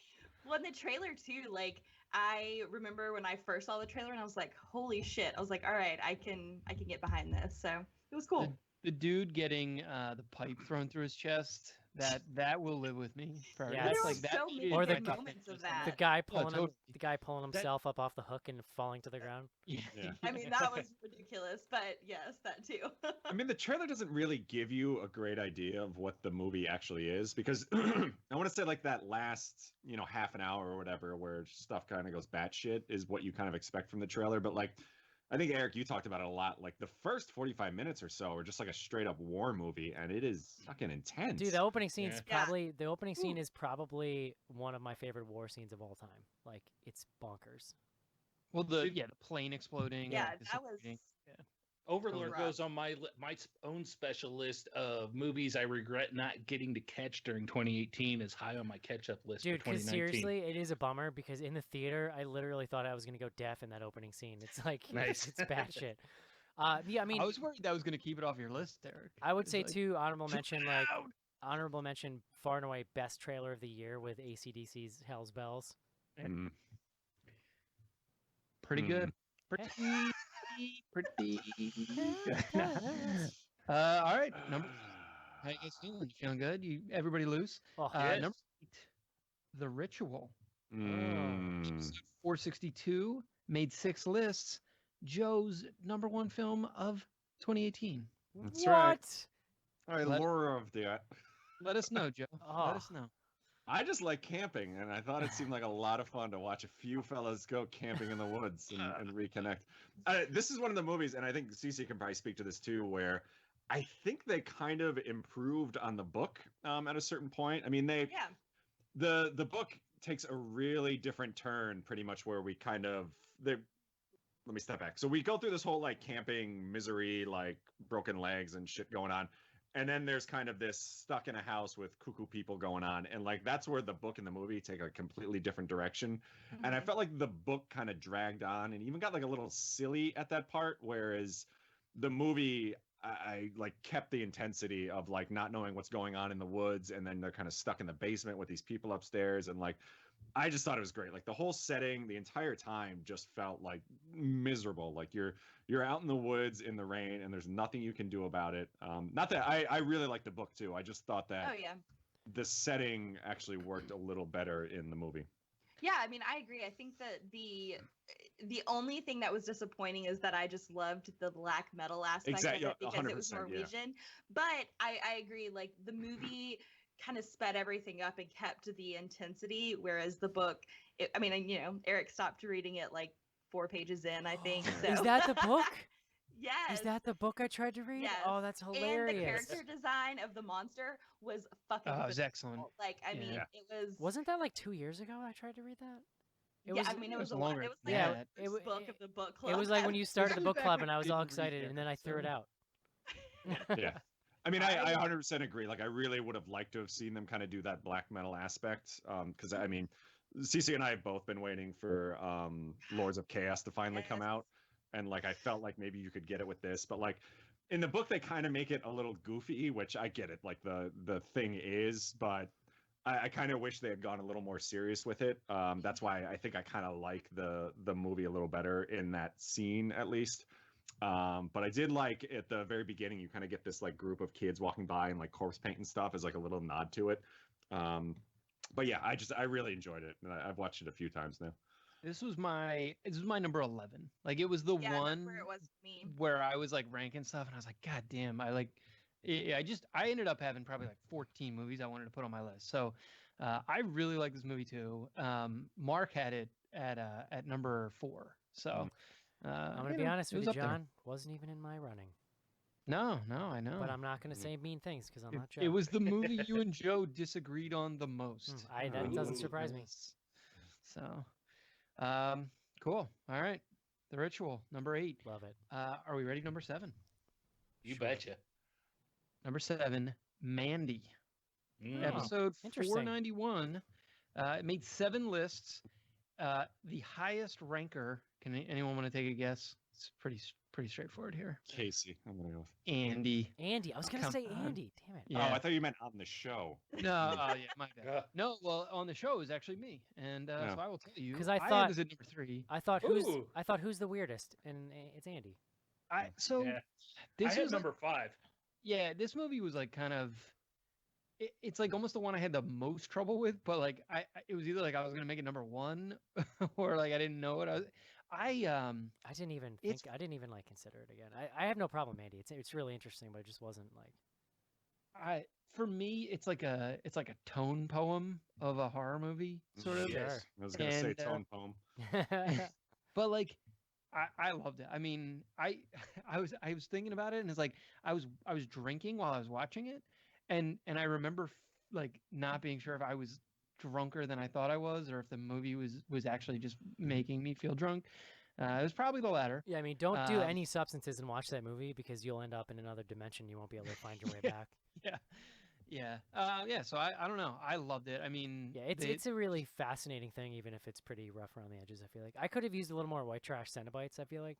Well, in the trailer too, like, I remember when I first saw the trailer, and I was like, holy shit. I was like, all right, I can get behind this. So it was cool. The dude getting the pipe thrown through his chest, that will live with me forever. Yeah, there like were so many or good moments of that. The guy pulling himself up off the hook and falling to the ground. Yeah. I mean, that was ridiculous, but yes, that too. I mean, the trailer doesn't really give you a great idea of what the movie actually is, because I want to say like that last, half an hour or whatever, where stuff kind of goes batshit is what you kind of expect from the trailer. But like, I think, Eric, you talked about it a lot. Like, the first 45 minutes or so are just like a straight up war movie, and it is fucking intense. Dude, the opening scene is probably one of my favorite war scenes of all time. Like, it's bonkers. Well, the plane exploding. Yeah, that was. Overlord goes on my own special list of movies I regret not getting to catch during 2018 is high on my catch-up list Dude, for 2019. Seriously, it is a bummer because in the theater, I literally thought I was going to go deaf in that opening scene. It's like, nice. It's batshit. Yeah, I mean, I was worried that was going to keep it off your list, Derek. I would say too, honorable mention, far and away best trailer of the year with AC/DC's Hell's Bells. Pretty good. Pretty. All right. How you guys feeling? You feeling good? Everybody loose? Yes. Number 8, The Ritual. 462 made 6 lists. Joe's number 1 film of 2018. That's right. All right, lore of that. Let us know, Joe. Let us know. I just like camping, and I thought it seemed like a lot of fun to watch a few fellas go camping in the woods and reconnect. This is one of the movies, and I think Cece can probably speak to this too, where I think they kind of improved on the book at a certain point. I mean, the book takes a really different turn, pretty much where we kind of let me step back. So we go through this whole like camping misery, like broken legs and shit going on. And then there's kind of this stuck in a house with cuckoo people going on. And like that's where the book and the movie take a completely different direction. Mm-hmm. And I felt like the book kind of dragged on and even got like a little silly at that part. Whereas the movie, I like kept the intensity of like not knowing what's going on in the woods. And then they're kind of stuck in the basement with these people upstairs. And like, I just thought it was great. Like the whole setting, the entire time just felt like miserable. Like you're out in the woods in the rain and there's nothing you can do about it. Not that I really liked the book too. I just thought that Oh yeah. the setting actually worked a little better in the movie. Yeah, I mean, I agree. I think that the only thing that was disappointing is that I just loved the black metal aspect Exactly, of it because it was 100%, yeah. Norwegian. But I agree. Like the movie kind of sped everything up and kept the intensity, whereas the book, I mean, you know, Eric stopped reading it like 4 pages in, I think. So. Is that the book? Yes. Is that the book I tried to read? Yes. Oh, that's hilarious. And the character design of the monster was fucking. Oh, it was excellent. Like, I mean, Yeah. it was. Wasn't that like 2 years ago I tried to read that? Yeah, I mean, it was a longer. lot. It was like Yeah, the it first wa- book of the book club. It was like when you started the book Back club when and I was I all didn't read excited and then I threw it out. Yeah. I mean, I 100% agree. Like, I really would have liked to have seen them kind of do that black metal aspect. Because, I mean, Cece and I have both been waiting for Lords of Chaos to finally come Yes. out. And, like, I felt like maybe you could get it with this. But, like, in the book, they kind of make it a little goofy, which I get it. Like, the thing is, but I kind of wish they had gone a little more serious with it. That's why I think I kind of like the movie a little better in that scene, at least. But I did like at the very beginning, you kind of get this like group of kids walking by and like corpse paint and stuff as like a little nod to it. But yeah, I really enjoyed it, and I've watched it a few times now. This was my number 11. Like it was the Yeah, one that's where it was for me. where I was like ranking stuff, and I was like, God damn! I ended up having probably like 14 movies I wanted to put on my list. So I really like this movie too. Mark had it at number 4. So I'm going to be honest with you, John. Wasn't even in my running. No, I know. But I'm not going to say mean things because I'm not Joe. It was the movie you and Joe disagreed on the most. That doesn't surprise me. So, cool. All right. The Ritual, number 8. Love it. Are we ready? Number 7. You betcha. Number 7, Mandy. Episode interesting. 491. It made 7 lists. The highest ranker. Can anyone want to take a guess? It's pretty straightforward here. Casey, I'm gonna go with. Andy. Andy. I was going to Come say on. Andy. Damn it. Yeah. Oh, I thought you meant on the show. No, yeah, my bad. Yeah. No, well, on the show it was actually me, and Yeah. so I will tell you. 'Cause I had thought- this at number 3. I thought Ooh. who's the weirdest, and it's Andy. So Yeah. this I had was like- number 5. yeah, this movie was like kind of. It's like almost the one I had the most trouble with, but like it was either like I was gonna make it number 1, or like I didn't know what I was. I didn't even It's- think. I didn't even like consider it again. I have no problem, Andy. It's really interesting, but it just wasn't like. For me, it's like a tone poem of a horror movie, sort of. Yes. I was gonna say And, tone poem. But like, I loved it. I mean, I was thinking about it, and it's like I was drinking while I was watching it, and I remember like not being sure if I was drunker than I thought I was, or if the movie was actually just making me feel drunk. It was probably the latter. Yeah, I mean, don't do Um, any substances and watch that movie because you'll end up in another dimension. You won't be able to find your way back. Yeah. So I don't know. I loved it. I mean, Yeah, it's a really fascinating thing, even if it's pretty rough around the edges. I feel like I could have used a little more white trash Cenobites. I feel like.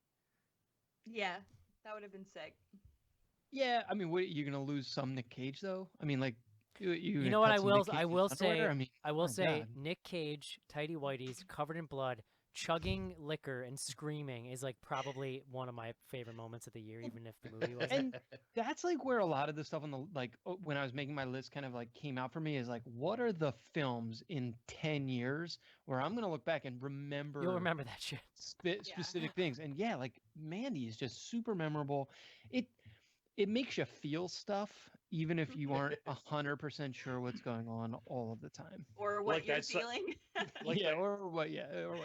Yeah, that would have been sick. yeah. I mean, what, you're gonna lose some Nick Cage though. I mean, like You know what I will say. I mean, I will my say God. Nick Cage, tighty whities, covered in blood, chugging liquor and screaming is like probably one of my favorite moments of the year, even if the movie wasn't. And that's like where a lot of the stuff on the when I was making my list kind of like came out for me is like, what are the films in 10 years where I'm gonna look back and remember You'll remember that shit. specific things? And yeah, like Mandy is just super memorable. It makes you feel stuff even if you aren't 100% sure what's going on all of the time. Or what Like you're that's feeling. Like yeah, that- or what you're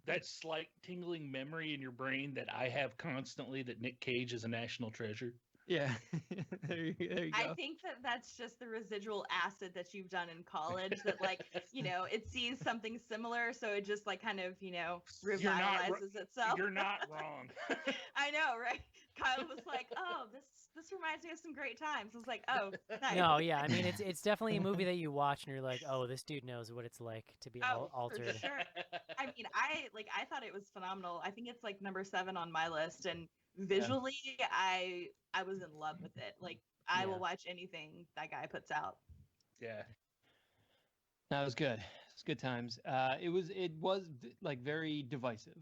That slight tingling memory in your brain that I have constantly that Nick Cage is a national treasure. Yeah. there you I go. think that that's just the residual acid that you've done in college that like, it sees something similar. So it just like kind of, You're not wr- revitalizes itself. You're not wrong. I know, right? Kyle was like, oh, this reminds me of some great times. I was like, oh, nice. No, yeah, I mean it's definitely a movie that you watch and you're like, oh, this dude knows what it's like to be Oh, for altered. sure. I mean, I thought it was phenomenal. I think it's like number 7 on my list, and visually, I was in love with it. Like, I will Yeah. watch anything that guy puts out. Yeah. That was good. It's good times. It was like very divisive.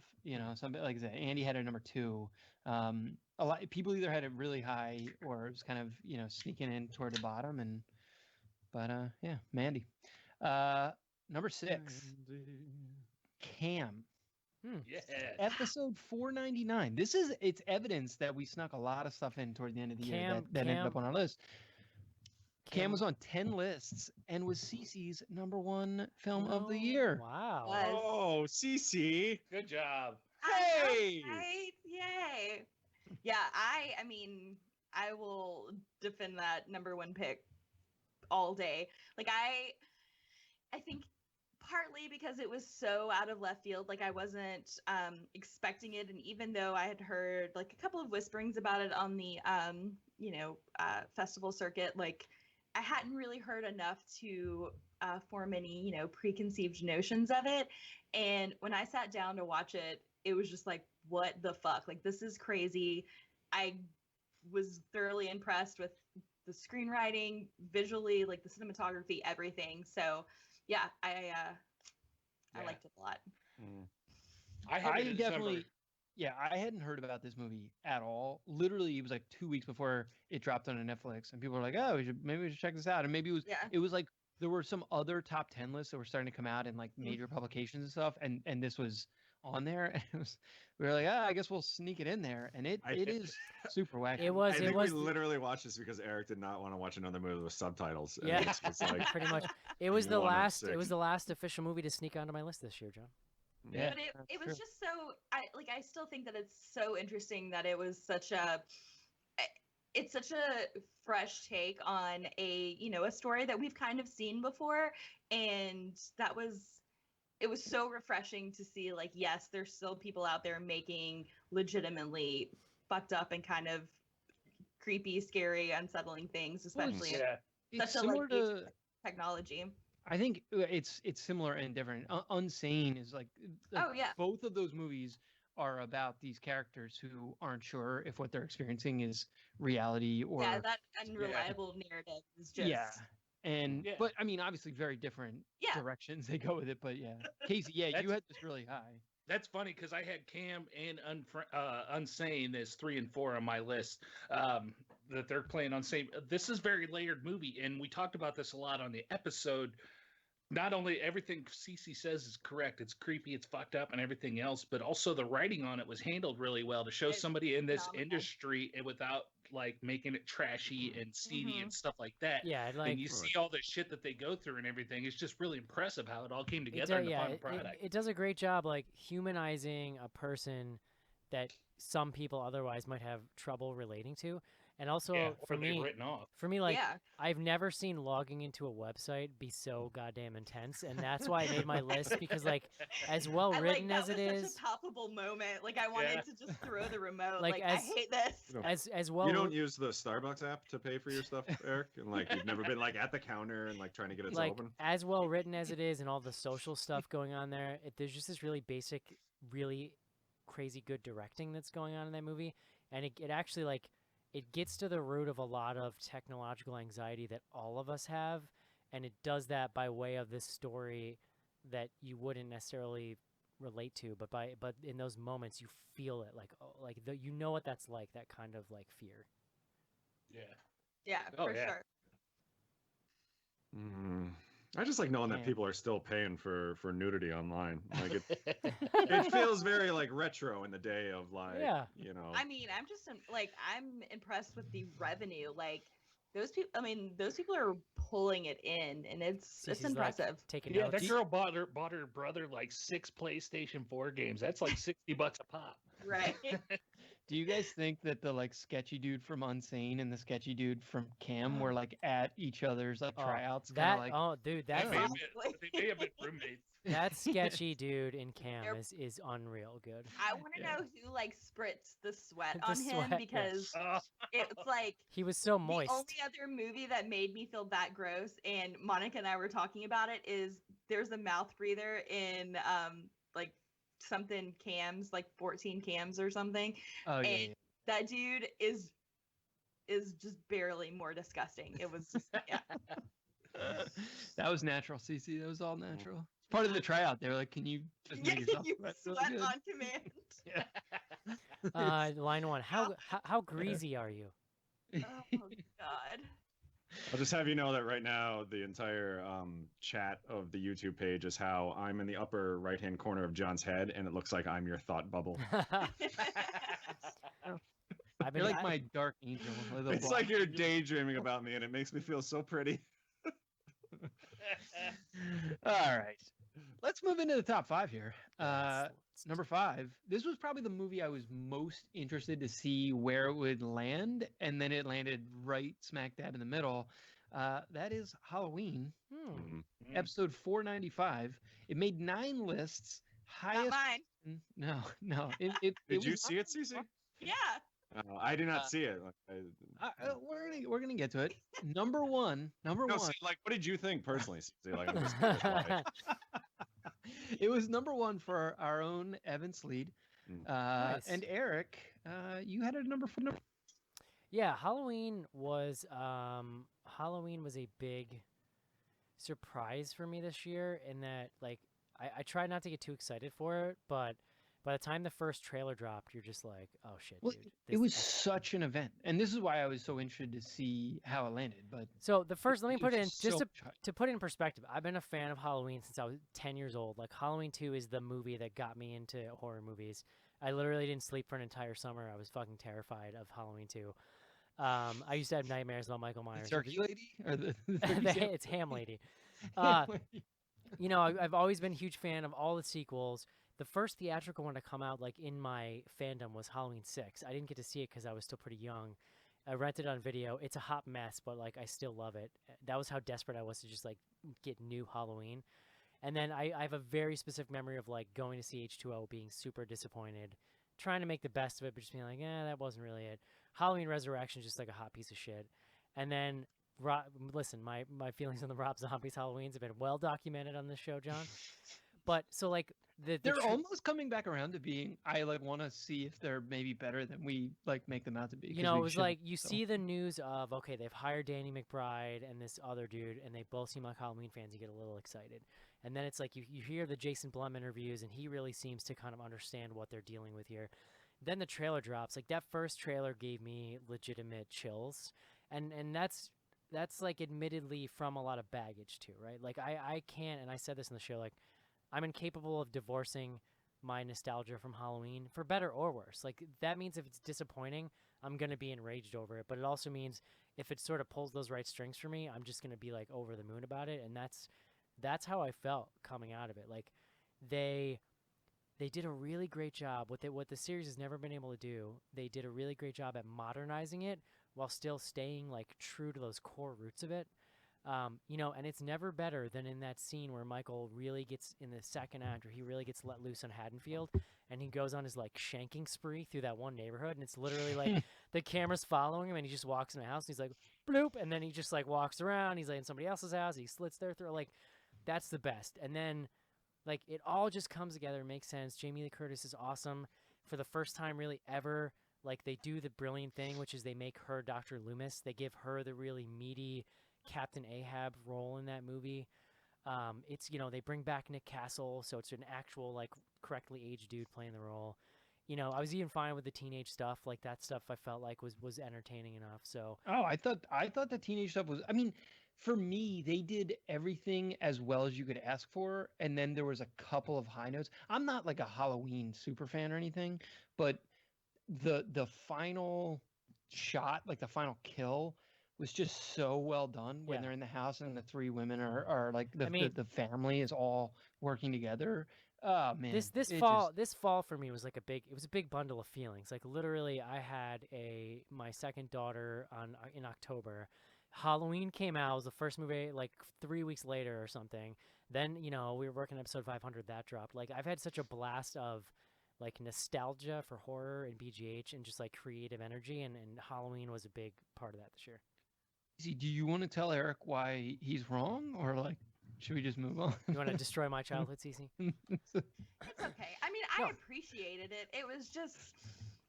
Something like I said, Andy had a number 2. A lot people either had it really high or it was kind of sneaking in toward the bottom. But yeah, Mandy. Number 6, Cam. Yeah. Episode 499. It's evidence that we snuck a lot of stuff in toward the end of the year that ended up on our list. Cam was on 10 lists and was Cece's number 1 film of the year. Wow. Was. Oh, CC. Good job. Hey! Right? Yay. Yeah, I mean, I will defend that number 1 pick all day. Like, I think partly because it was so out of left field, like I wasn't expecting it, and even though I had heard like a couple of whisperings about it on the festival circuit, like I hadn't really heard enough to form any preconceived notions of it. And when I sat down to watch it, it was just like, what the fuck? Like, this is crazy. I was thoroughly impressed with the screenwriting, visually, like the cinematography, everything. So yeah, I liked it a lot. I hadn't heard about this movie at all. Literally, it was like 2 weeks before it dropped on Netflix, and people were like, "Oh, maybe we should check this out." And maybe it was like there were some other top 10 lists that were starting to come out in like major publications and stuff, and this was on there, and we were like, I guess we'll sneak it in there, and it is super wacky. I think we literally watched this because Eric did not want to watch another movie with subtitles. And Yeah, this was like, pretty much. It was the one of last. It 6. was the last official movie to sneak onto my list this year, John. Yeah, But it was just so I still think that it's so interesting that it was such a fresh take on a story that we've kind of seen before, and it was so refreshing to see, like, yes, there's still people out there making legitimately fucked up and kind of creepy, scary, unsettling things, especially in it's such a similar to technology. I think it's similar and different. Unsane is like oh yeah, both of those movies are about these characters who aren't sure if what they're experiencing is reality or that unreliable narrative is just but I mean, obviously very different directions they go with it. But yeah, Casey, you had this really high. That's funny because I had Cam and Unsane as 3 and 4 on my list. That they're playing on same. This is very layered movie, and we talked about this a lot on the episode. Not only everything Cece says is correct, it's creepy, it's fucked up, and everything else, but also the writing on it was handled really well to show somebody in this industry and without like making it trashy and seedy and stuff like that. Yeah, like, and you see all the shit that they go through and everything. It's just really impressive how it all came together in the final product. It does a great job, like humanizing a person that some people otherwise might have trouble relating to. And also for me, like I've never seen logging into a website be so goddamn intense, and that's why I made my list, because like as well written as it is, such a palpable moment. Like I wanted to just throw the remote. Like I hate this. As well. You don't use the Starbucks app to pay for your stuff, Eric, and like you've never been like at the counter and like trying to get it to open. As well written as it is, and all the social stuff going on there, there's just this really basic, really crazy good directing that's going on in that movie, and it actually like. It gets to the root of a lot of technological anxiety that all of us have, and it does that by way of this story that you wouldn't necessarily relate to, but in those moments you feel it, like you know what that's like, that kind of like fear. Yeah, for sure. I just like knowing that people are still paying for nudity online. Like it feels very like retro in the day of like, I mean, I'm impressed with the revenue. Like those people are pulling it in, and it's impressive. That girl bought her brother like 6 PlayStation 4 games. That's like $60 a pop. Right. Do you guys think that the like sketchy dude from Unsane and the sketchy dude from Cam were like at each other's like Oh, tryouts, kind of like? dude, They that's may, have Possibly. been, they may have been roommates. that sketchy dude in Cam They're- is unreal good. I want to Yeah. know who like spritzed the sweat The on sweat, him yeah. because Oh, it's like He was so the moist. only other movie that made me feel that gross, and Monica and I were talking about it, is there's a mouth breather in like something cams, like 14 cams or something. Oh yeah, and that dude is just barely more disgusting. It was just yeah. yeah. That was natural, Cece. That was all natural. It's part of the tryout. They were like, "Can you just Yeah, make yourself you sweat sweat really good?" on command. Yeah. Line one. How greasy are you? Oh God. I'll just have you know that right now the entire chat of the YouTube page is how I'm in the upper right-hand corner of John's head, and it looks like I'm your thought bubble. I've been You're like my dark angel. my little It's black like you're angel. daydreaming about me, and it makes me feel so pretty. All right, let's move into the top 5 here. Let's- Number 5. This was probably the movie I was most interested to see where it would land, and then it landed right smack dab in the middle. That is Halloween, Hmm. episode 495. It made 9 lists. Not Highest. mine. No. Did you was see it, Cece? Yeah. I did not see it. Like, we're gonna get to it. Number one. no, one. see, like, what did you think personally, Cece? Like, I'm just curious why. It was number 1 for our own Evan Sleed. Nice. And Eric, you had a number 4. Yeah, Halloween was a big surprise for me this year in that like I tried not to get too excited for it, but by the time the first trailer dropped, you're just like, oh shit, Well, dude. it was such an event, and this is why I was so interested to see how it landed. But So the first, let me put it in was just so to put it in perspective. I've been a fan of Halloween since I was 10 years old. Like Halloween 2 is the movie that got me into horror movies. I literally didn't sleep for an entire summer. I was fucking terrified of Halloween 2. I used to have nightmares about Michael the Myers. turkey lady or the turkey sandwich? It's Ham Lady. Ham lady. You know, I've always been a huge fan of all the sequels. The first theatrical one to come out, like in my fandom, was Halloween 6. I didn't get to see it because I was still pretty young. I rented it on video. It's a hot mess, but like I still love it. That was how desperate I was to just like get new Halloween. And then I have a very specific memory of like going to see H2O, being super disappointed, trying to make the best of it, but just being like, that wasn't really it. Halloween Resurrection is just like a hot piece of shit. And then listen, my feelings on the Rob Zombies Halloweens have been well documented on this show, John. But so like They're almost coming back around to being. I like want to see if they're maybe better than we like make them out to be. you 'cause know, we it was shouldn't, like you so. see the news of okay, they've hired Danny McBride and this other dude, and they both seem like Halloween fans. You get a little excited, and then it's like you hear the Jason Blum interviews, and he really seems to kind of understand what they're dealing with here. Then the trailer drops. Like that first trailer gave me legitimate chills, and that's like admittedly from a lot of baggage too, right? Like I can't, and I said this in the show, like I'm incapable of divorcing my nostalgia from Halloween for better or worse. Like that means if it's disappointing, I'm going to be enraged over it, but it also means if it sort of pulls those right strings for me, I'm just going to be like over the moon about it, and that's how I felt coming out of it. Like they did a really great job what the series has never been able to do. They did a really great job at modernizing it while still staying like true to those core roots of it. You know, and it's never better than in that scene where Michael really gets in the second act, where he really gets let loose on Haddonfield, and he goes on his like shanking spree through that one neighborhood, and it's literally like the camera's following him, and he just walks in the house, and he's like bloop, and then he just like walks around, he's like in somebody else's house, he slits their throat, like that's the best. And then like it all just comes together, makes sense. Jamie Lee Curtis is awesome for the first time really ever. Like they do the brilliant thing, which is they make her Dr. Loomis. They give her the really meaty Captain Ahab role in that movie. It's, you know, they bring back Nick Castle, so it's an actual like correctly aged dude playing the role. You know, I was even fine with the teenage stuff. Like that stuff I felt like was entertaining enough. So Oh, I thought the teenage stuff was. I mean, for me, they did everything as well as you could ask for, and then there was a couple of high notes. I'm not like a Halloween super fan or anything, but the final shot, like the final kill, was just so well done when Yeah. they're in the house and the 3 women are like I mean- the family is all working together. Oh man, This it fall just- this fall for me was like it was a big bundle of feelings. Like literally I had my second daughter in October. Halloween came out, it was the first movie like 3 weeks later or something. Then, we were working on episode 500, that dropped. Like I've had such a blast of like nostalgia for horror and BGH and just like creative energy, and Halloween was a big part of that this year. Do you want to tell Eric why he's wrong, or like, should we just move on? You want to destroy my childhood, Cece? It's okay. I mean, I No. appreciated it. It was just,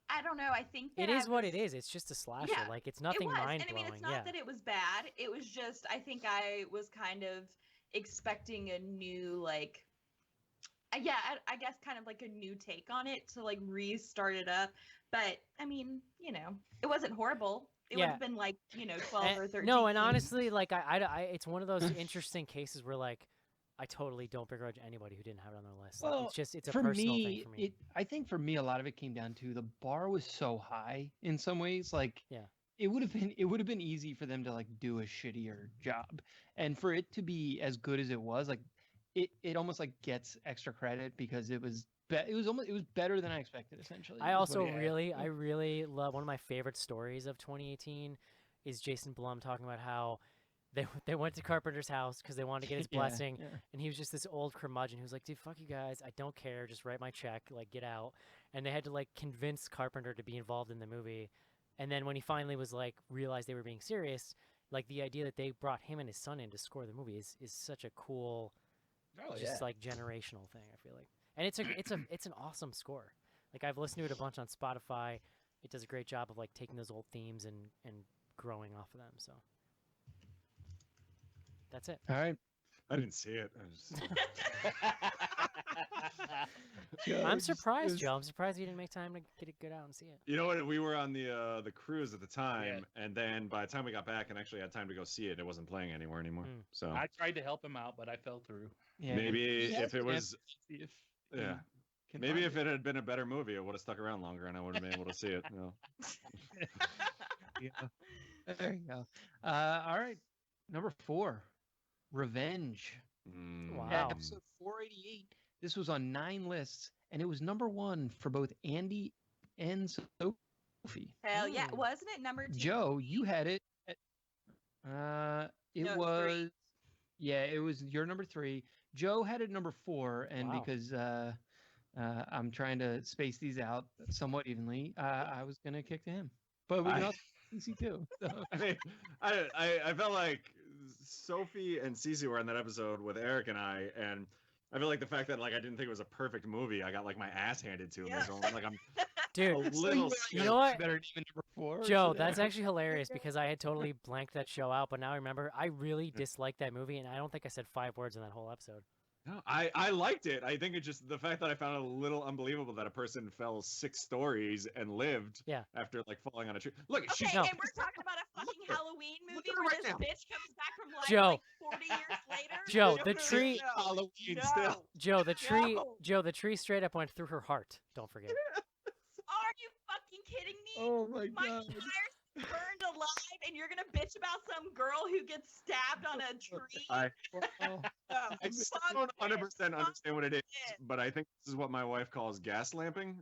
I don't know. I think that It is I what was- it is. It's just a slasher. Yeah, Like it's It nothing was, mind and I mean, blowing. it's not Yeah. that it was bad. It was just, I think I was kind of expecting a new, like, yeah, I guess kind of like a new take on it to like restart it up. But I mean, it wasn't horrible. It would Yeah. have been like 12 And- or 13. No, and honestly, like it's one of those interesting cases where like I totally don't begrudge anybody who didn't have it on their list. Like, Well, it's a for personal me, thing for me. I think for me, a lot of it came down to the bar was so high in some ways. Like, Yeah. it would have been easy for them to like do a shittier job, and for it to be as good as it was, like, it almost like gets extra credit because it was better than I expected. Essentially, I is what also it- really love one of my favorite stories of 2018 is Jason Blum talking about how they went to Carpenter's house because they wanted to get his Yeah, blessing, yeah. and he was just this old curmudgeon who was like, dude, fuck you guys, I don't care, just write my check, like get out. And they had to like convince Carpenter to be involved in the movie. And then when he finally was like realized they were being serious, like the idea that they brought him and his son in to score the movie is such a cool, just like generational thing, I feel like. And it's an awesome score. Like I've listened to it a bunch on Spotify. It does a great job of like taking those old themes and growing off of them. So that's it. All right. I didn't see it. I just... I'm surprised, Joe. I'm surprised you didn't make time to get out and see it. You know what? We were on the cruise at the time, and then by the time we got back and actually had time to go see it, it wasn't playing anywhere anymore. Mm. So I tried to help him out, but I fell through. Yeah, maybe he if it has was, to if yeah, can maybe find if it had been a better movie, it would have stuck around longer, and I would have been able to see it. You know? There you go. All right, number 4, Revenge. Wow. Episode 488. This was on 9 lists, and it was number 1 for both Andy and Sophie. Hell yeah. Ooh. Wasn't it number 2? Joe, you had it. It No, it's 3. was. Yeah, it was your number 3. Joe had it number 4, and Wow. because I'm trying to space these out somewhat evenly, I was gonna kick to him. But we can also see too. So. I mean, I felt like Sophie and Cece were in that episode with Eric and I, and I feel like the fact that like I didn't think it was a perfect movie, I got like my ass handed to me. Yeah. So like I'm Dude, a little you know what? Better than number 4. Joe, so that's there. actually hilarious because I had totally blanked that show out, but now I remember I really disliked that movie, and I don't think I said 5 words in that whole episode. No, I liked it. I think it's just the fact that I found it a little unbelievable that a person fell 6 stories and lived Yeah. after like falling on a tree. Look, Okay, she's No. and we're talking about a fucking Halloween movie at her where right this now. bitch comes back from life Joe. like 40 years later. Joe, No, the no, tree- no, Halloween no. still. Joe, the No. tree straight up went through her heart. Don't forget. Are you fucking kidding me? Oh my My god. tires burned alive, and you're gonna bitch about some girl who gets stabbed on a tree? I Wow. Oh, I fuck don't 100% this, understand what it is, fuck it. but I think this is what my wife calls gas lamping.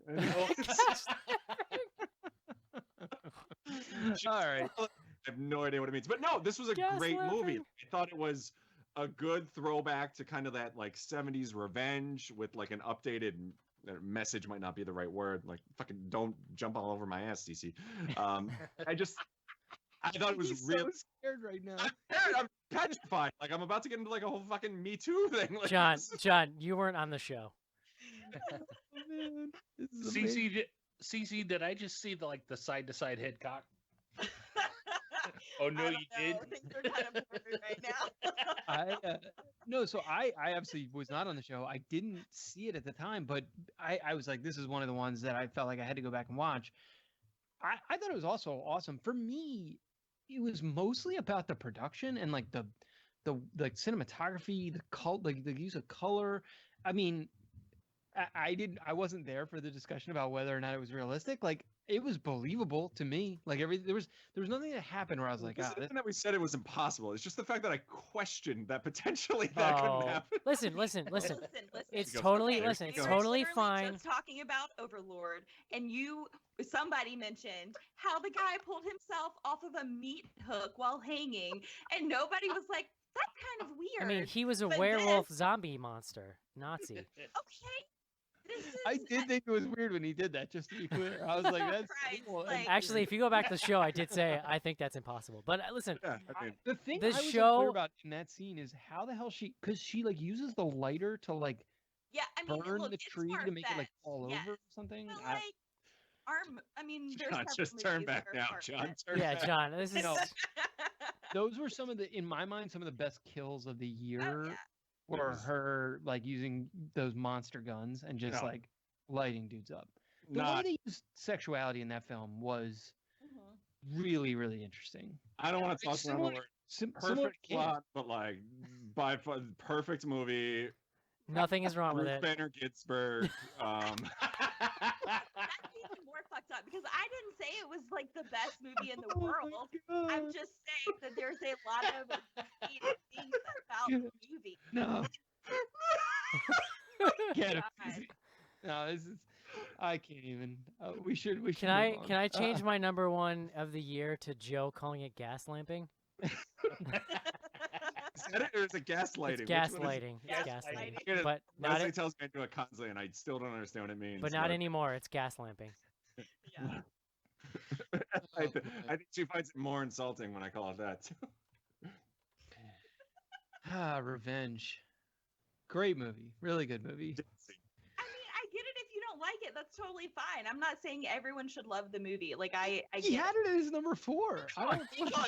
All right. I have no idea what it means. But no, this was a Gas great movie. lamping. I thought it was a good throwback to kind of that like 70s revenge with like an updated message might not be the right word. Like fucking don't jump all over my ass, CC. I thought it was He's real. so scared right now. I'm petrified. Like I'm about to get into like a whole fucking Me Too thing. Like, John, you weren't on the show. Oh, man. This is amazing. CC, did I just see the side to side head cock? Oh I no, don't you know. did. Things are kind of blurry right now. No, so I absolutely was not on the show. I didn't see it at the time, but I was like, this is one of the ones that I felt like I had to go back and watch. I thought it was also awesome. For me, it was mostly about the production and like the cinematography, the use of color. I mean, I wasn't there for the discussion about whether or not it was realistic. Like it was believable to me. Like there was nothing that happened where I was like, This ah, isn't that we said it was impossible. It's just the fact that I questioned that potentially that couldn't Oh, happen. listen. Listen. It's He goes, totally "Okay, listen. here It's we go." We were totally literally fine. just talking about Overlord, and somebody mentioned how the guy pulled himself off of a meat hook while hanging, and nobody was like, "That's kind of weird." I mean, he was a But werewolf zombie monster, Nazi. Okay, this is. I did think it was weird when he did that. Just to be clear, I was like, that's Christ, cool. And like- Actually, if you go back to the show, I did say I think that's impossible. But listen, Yeah, I mean, the thing The I was unclear show- about in that scene is how the hell because she like uses the lighter to like Yeah, I mean, burn look, the it's tree to make it like far-fetched, fall yes. over or something. But like, I mean, there's John, several just turn movies back that are now, far-fetched. John. Turn yeah, back. John, this is No. Those were some of the, in my mind, some of the best kills of the year Oh, yeah. were was- her like using those monster guns and just No. like lighting dudes up. The way Not. they used sexuality in that film was Mhm. really, really interesting. I don't want to talk Similar- around the word. Similar Perfect to Kid. plot, but like by far perfect movie. nothing is wrong with Ruth it. Bader Ginsburg. That's even more fucked up because I didn't say it was like the best movie in the world. I'm just saying that there's a lot of things about the movie. No. Get it. God. No, this is. I can't even. We should. We should. Can move I on. change my number one of the year to Joe calling it gas lamping? Is that it or is it gaslighting? It's Which one is it? gaslighting. It's Gaslighting. gaslighting. But not Leslie it, tells me I do it constantly, and I still don't understand what it means. but not anymore. It's gas lamping. Yeah. I think she finds it more insulting when I call it that. Revenge. Great movie. Really good movie. I mean, I get it if you don't like it. That's totally fine. I'm not saying everyone should love the movie. Like I He get had it as number 4. I don't. No, I'm not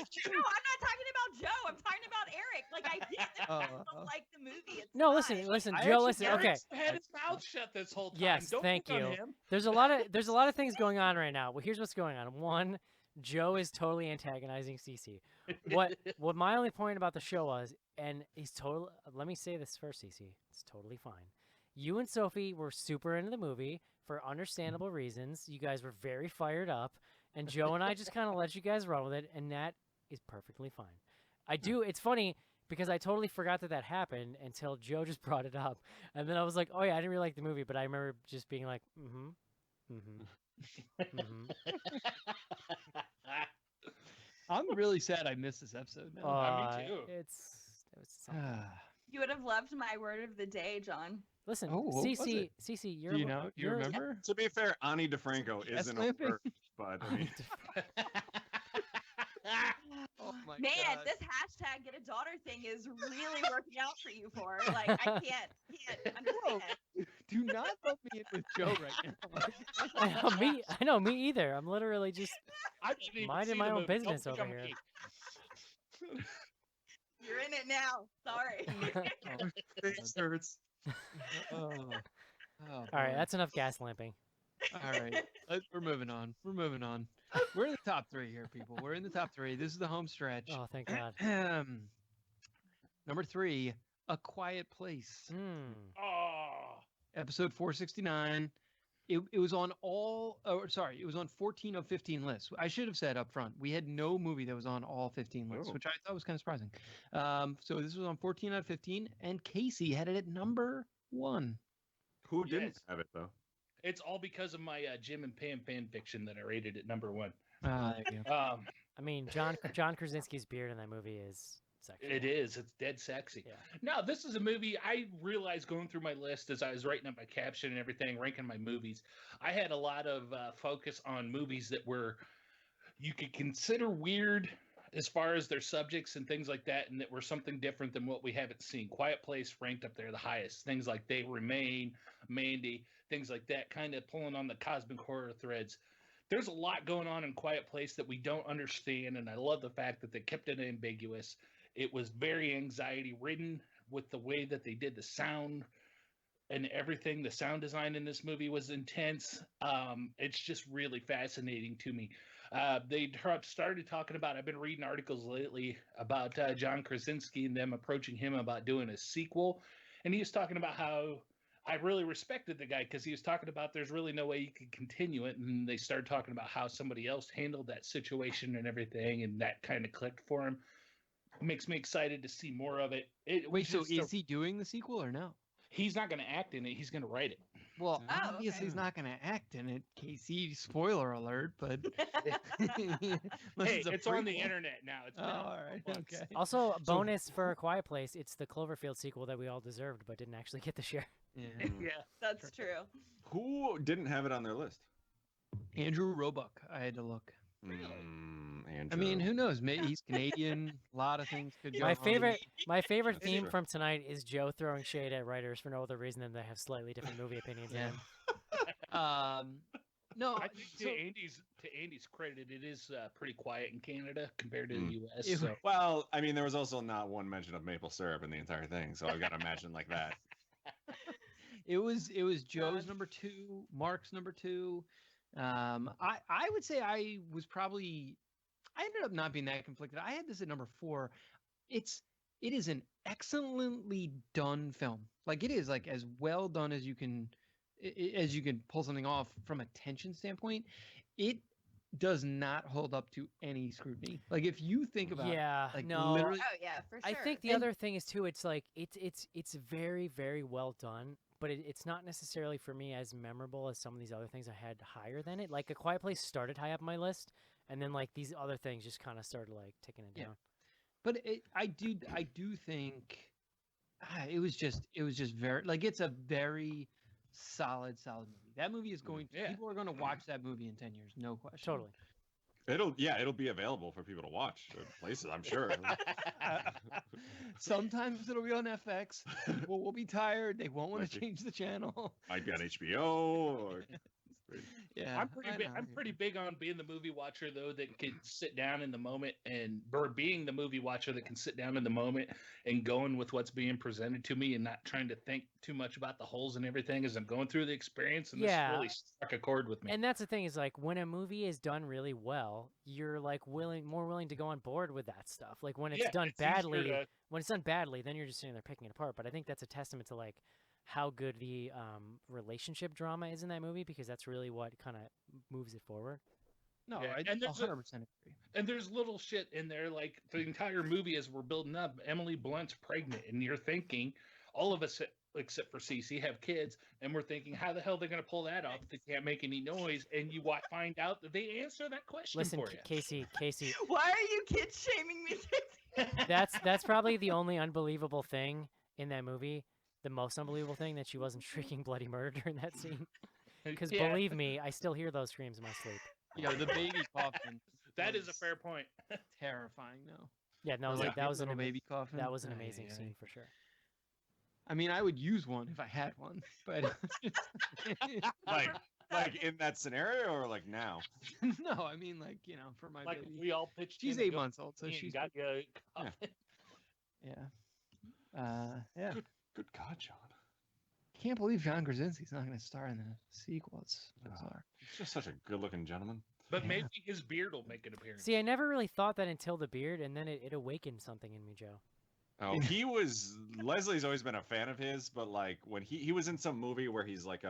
talking about Joe. I'm talking about Eric. Like I get that you guys don't like the movie. It's No, fine. listen, I Joe, actually- listen. Okay, Eric's had his mouth shut this whole time. Yes, Don't thank pick on you. him. there's a lot of things going on right now. Well, here's what's going on. One, Joe is totally antagonizing Cece. What my only point about the show was, and he's total. Let me say this first, Cece. It's totally fine. You and Sophie were super into the movie for understandable reasons. You guys were very fired up, and Joe and I just kind of let you guys run with it, and that is perfectly fine. It's funny because I totally forgot that happened until Joe just brought it up, and then I was like, oh yeah, I didn't really like the movie, but I remember just being like, I'm really sad I missed this episode. Now. me too. It was something. You would have loved my word of the day, John. Listen, Oh, what was Cece, it? Cece, you're Do you know? Do you you're- remember? To be fair, Ani DeFranco Gas isn't a lamping? word, but I mean, Oh my Man, God. this hashtag get a daughter thing is really working out for you for. Like I can't understand. Do not lump me in with Joe right now. I know, me either. I'm literally just I didn't even minding see my the own movie. Don't business pick over on here. me. You're in it now. Sorry. face hurts. Oh. All right, that's enough gas lamping. All right. We're moving on. We're moving on. We're in the top 3 here, people. We're in the top 3. This is the home stretch. Oh, thank God. Number 3, A Quiet Place. Oh, Episode 469. It was on it was on 14 of 15 lists. I should have said up front, we had no movie that was on all 15 lists, Oh. which I thought was kind of surprising. So this was on 14 out of 15, and Casey had it at number 1. Who didn't Yes. have it though? it's all because of my Jim and Pam fan fiction that I rated at number 1. There you go. I mean, John Krasinski's beard in that movie is sexual. It is. It's dead sexy. Yeah. No, this is a movie I realized going through my list as I was writing up my caption and everything, ranking my movies. I had a lot of focus on movies that were you could consider weird as far as their subjects and things like that, and that were something different than what we haven't seen. Quiet Place ranked up there the highest. Things like They Remain, Mandy, things like that, kind of pulling on the cosmic horror threads. There's a lot going on in Quiet Place that we don't understand, and I love the fact that they kept it ambiguous. It was very anxiety ridden with the way that they did the sound and everything. The sound design in this movie was intense. It's just really fascinating to me. They started talking about, I've been reading articles lately about John Krasinski and them approaching him about doing a sequel. And he was talking about how I really respected the guy because he was talking about there's really no way you could continue it, and they started talking about how somebody else handled that situation and everything, and that kind of clicked for him. It makes me excited to see more of it. Wait, so is he doing the sequel or no? He's not going to act in it. He's going to write it. Well, Oh, obviously okay. he's not going to act in it, Casey. Spoiler alert, but Hey, it's on the internet now. It's Oh, been all right, months. okay. Also, a bonus for A Quiet Place, it's the Cloverfield sequel that we all deserved but didn't actually get to share. Yeah. Yeah. That's true. Who didn't have it on their list? Andrew Roebuck, I had to look. Really? I mean, who knows? Maybe he's Canadian. A lot of things could go My on. favorite That's theme true. from tonight is Joe throwing shade at writers for no other reason than they have slightly different movie opinions. Yeah. than No, I think so to Andy's credit, it is pretty quiet in Canada compared to Mm. the U.S. It- So. Well, I mean, there was also not one mention of maple syrup in the entire thing, so I've got to imagine like that. it was Joe's God. number 2, Mark's number 2. I would say I ended up not being that conflicted. I had this at number 4. It is an excellently done film. Like it is like as well done as you can pull something off from a tension standpoint. It does not hold up to any scrutiny. Like if you think about yeah, like no. literally Oh yeah, for sure. I think the And- other thing is too. It's like it's very very well done, but it's not necessarily for me as memorable as some of these other things I had higher than it. Like A Quiet Place started high up my list, and then like these other things just kind of started like ticking it Yeah. down. But I do think it was just very like it's a very solid movie. That movie is going to Yeah. people are going to watch that movie in 10 years, no question. Totally. It'll be available for people to watch at places, I'm sure. Sometimes it'll be on FX. People will be tired. They won't want Might to be. change the channel. Might be on HBO or Yeah, I'm pretty big on being the movie watcher though that can sit down in the moment or being the movie watcher that can sit down in the moment and going with what's being presented to me and not trying to think too much about the holes and everything as I'm going through the experience. And Yeah. this really struck a chord with me. And that's the thing is like when a movie is done really well, you're like more willing to go on board with that stuff. Like when it's Yeah, done easier badly, to- then you're just sitting there picking it apart. But I think that's a testament to like how good the relationship drama is in that movie because that's really what kind of moves it forward. No, Yeah, I and there's a- 100% agree. And there's little shit in there, like the entire movie as we're building up, Emily Blunt's pregnant, and you're thinking, all of us except for Cece have kids, and we're thinking, how the hell are they going to pull that off if they can't make any noise? And you find out that they answer that question Listen, for you. Casey, Why are you kids shaming me? that's probably the only unbelievable thing in that movie. The most unbelievable thing that she wasn't shrieking bloody murder during that scene. Because Yeah, believe me, I still hear those screams in my sleep. Yo, the baby coffin. that is a was fair point. Terrifying though. Yeah, no, Or, like, like, that the was an little baby coffin. that was an Ay, amazing ay, scene ay. for sure. I mean, I would use one if I had one, but like in that scenario or like now. no, I mean like for my Like baby. we all pitched. She's in and 8 go, months old, so "And she's got you. yeah. Yeah. Good God, John. Can't believe John Krasinski's not going to star in the sequel. It's bizarre. He's just such a good-looking gentleman. But Yeah. maybe his beard will make an appearance. See, I never really thought that until the beard, and then it awakened something in me, Joe. Oh, he was. Leslie's always been a fan of his, but like when he was in some movie where he's like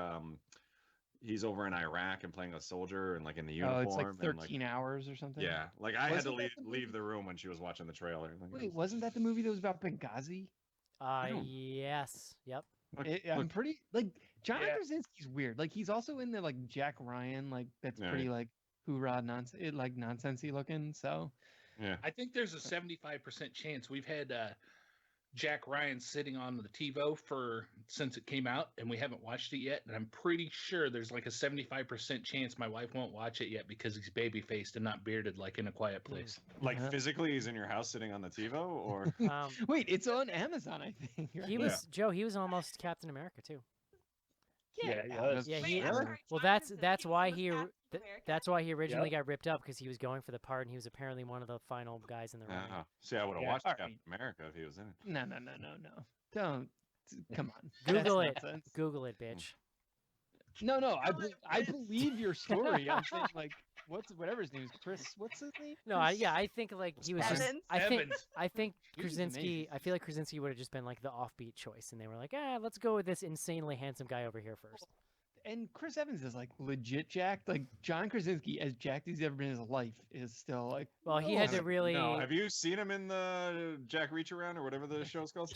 he's over in Iraq and playing a soldier and like in the uniform. Oh, it's like and, 13 hours or something. Yeah, like I had to Wasn't that the leave the room when she was watching the trailer. Like, Wait, wasn't that the movie that was about Benghazi? don't- Yes, yep. I'm look, pretty like John Yeah. Krasinski's weird. Like he's also in the like Jack Ryan, like that's Yeah, pretty like hoorah nonsense, like nonsensey looking. So yeah. I think there's a 75% chance we've had Jack Ryan sitting on the TiVo since it came out, and we haven't watched it yet. And I'm pretty sure there's like a 75% chance my wife won't watch it yet because he's baby faced and not bearded like in A Quiet Place. Like Uh-huh. physically, he's in your house sitting on the TiVo, or wait, it's on Amazon, I think. right? He was Joe. He was almost Captain America too. Yeah, Yeah, he was. Yeah, Wait, he. I'm sorry, Well, John that's Krasinski why was he. Captain th- America? That's why he originally got ripped up because he was going for the part, and he was apparently one of the final guys in the running. see, I would have Yeah, watched all right. Captain America if he was in it. No. Don't. Come on. Google That's it. nonsense. Google it, bitch. No, I Call it I Chris. believe your story. I'm saying like whatever his name is, Chris. What's his name? No, I think like he was just. Evans. I think He was Krasinski. amazing. I feel like Krasinski would have just been like the offbeat choice, and they were like, let's go with this insanely handsome guy over here first. And Chris Evans is like legit jacked. Like John Krasinski, as jacked as he's ever been in his life, is still like. Well, he had to really. No, have you seen him in the Jack Reach Around or whatever the show's called?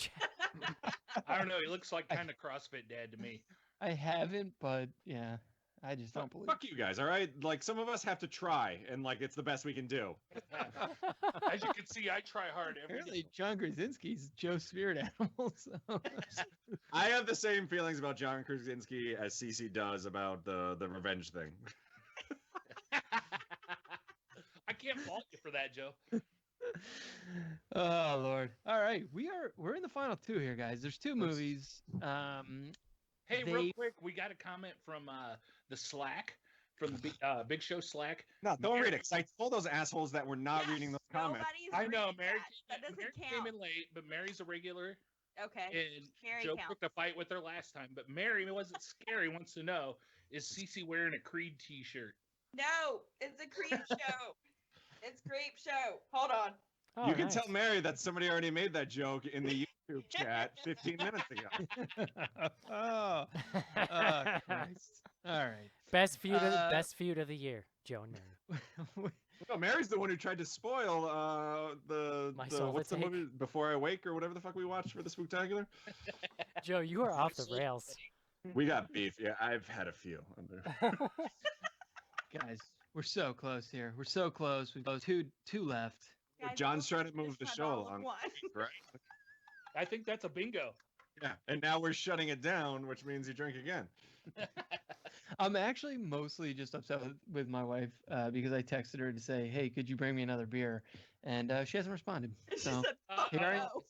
I don't know. He looks like kind of CrossFit dad to me. I haven't, but yeah, I just don't believe. Fuck you guys, all right? Like some of us have to try, and like it's the best we can do. As you can see, I try hard every Apparently, day. John Krasinski's Joe's spirit animal. So. I have the same feelings about John Krasinski as Cece does about the revenge thing. I can't fault you for that, Joe. Oh Lord! All right, we're in the final two here, guys. There's two Let's- movies. Hey, real They- quick, we got a comment from the Slack, from the Big Show Slack. No, don't read it, 'cause I told those assholes that we're not Yes, reading those comments. nobody's I know reading Mary. That doesn't Mary count. came in late, but Mary's a regular, Okay. and Mary Joe counts. took a fight with her last time. But Mary wasn't scary. Wants to know, is Cece wearing a Creed T-shirt? No, it's a creep show. It's creep show. Hold on. Oh, You can nice. tell Mary that somebody already made that joke in the YouTube chat 15 minutes ago. oh, Christ! All right. best feud of the year, Joe and Mary. No, Mary's the one who tried to spoil My the Soul what's the Take. movie Before I Wake or whatever the fuck we watched for the Spooktacular. Joe, you are off the rails. We got beef. Yeah, I've had a few. Guys, we're so close here. We're so close. We've got two left. Guys, John's we'll trying to move the just show have all of along. one. Right? I think that's a bingo. Yeah, and now we're shutting it down, which means you drink again. I'm actually mostly just upset with my wife because I texted her to say, "Hey, could you bring me another beer?" And she hasn't responded. She So said, Uh, "Fuck here I am. no."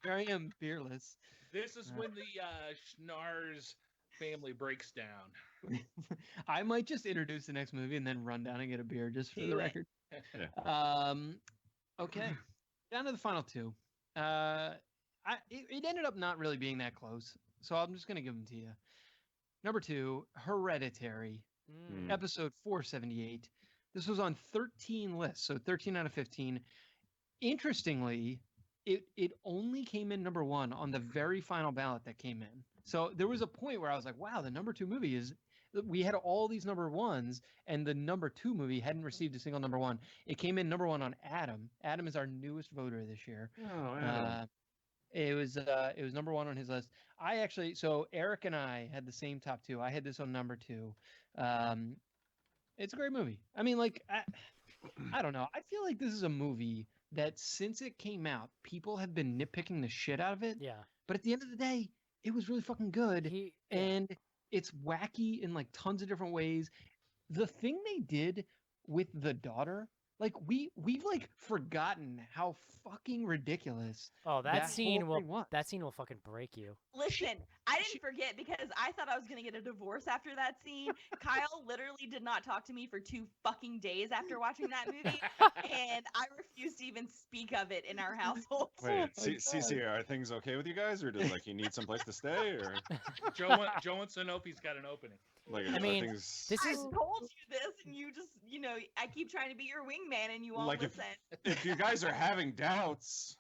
here I am, beerless. This is when the Schnars family breaks down. I might just introduce the next movie and then run down and get a beer just for Do the it. record. Yeah. Okay, down to the final two. It ended up not really being that close, so I'm just gonna give them to you. Number 2, Hereditary, Mm. episode 478. This was on 13 lists, so 13 out of 15. Interestingly, it only came in number 1 on the very final ballot that came in. So there was a point where I was like, wow, the number 2 movie is. We had all these number 1s, and the number 2 movie hadn't received a single number 1. It came in number 1 on Adam. Adam is our newest voter this year. Oh, Adam. It was number 1 on his list. So Eric and I had the same top 2. I had this on number 2. It's a great movie. I mean, like I don't know. I feel like this is a movie that since it came out, people have been nitpicking the shit out of it. Yeah. But at the end of the day, it was really fucking good. And it's wacky in like tons of different ways. The thing they did with the daughter, like we've like forgotten how fucking ridiculous Oh, that scene whole thing was. will fucking break you. Listen, I didn't forget because I thought I was gonna get a divorce after that scene. Kyle literally did not talk to me for 2 fucking days after watching that movie, and I refused to even speak of it in our household. Wait, my Cece, are things okay with you guys, or does like you need someplace to stay, or Joe wants to know if he's got an opening. like I are mean, things this I is told you this, and you just, I keep trying to be your wingman, and you won't Like if- listen. if you guys are having doubts,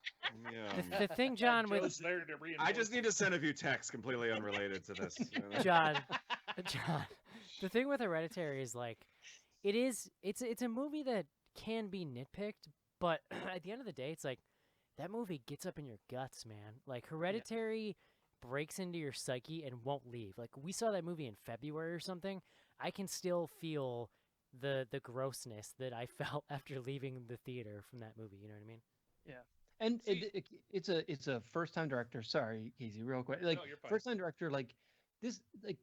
yeah. the thing, John, with Joe's there to I reinforce just need to send a few texts completely unrelated to this. you know? John. The thing with Hereditary is like, it's a movie that can be nitpicked, but at the end of the day, it's like that movie gets up in your guts, man. Like Hereditary breaks into your psyche and won't leave. Like we saw that movie in February or something. I can still feel the grossness that I felt after leaving the theater from that movie. You know what I mean? And See- it's a first time director. Sorry, Casey, real quick. Like No, you're fine. first time director, like this, like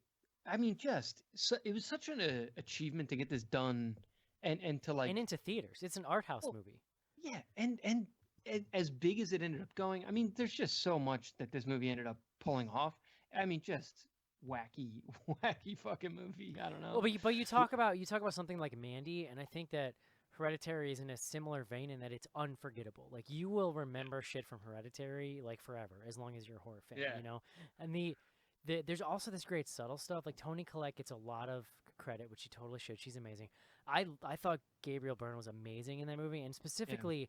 I mean, it was such an achievement to get this done, and to like And into theaters. It's an art house Well, movie. yeah, and as big as it ended up going, I mean, there's just so much that this movie ended up pulling off. I mean, just wacky, wacky fucking movie. I don't know. Well, but you talk about something like Mandy, and I think that Hereditary is in a similar vein in that it's unforgettable. Like you will remember shit from Hereditary like forever, as long as you're a horror fan. Yeah. You know, and there's also this great subtle stuff. Like Toni Collette gets a lot of credit, which she totally should. She's amazing. I thought Gabriel Byrne was amazing in that movie, and specifically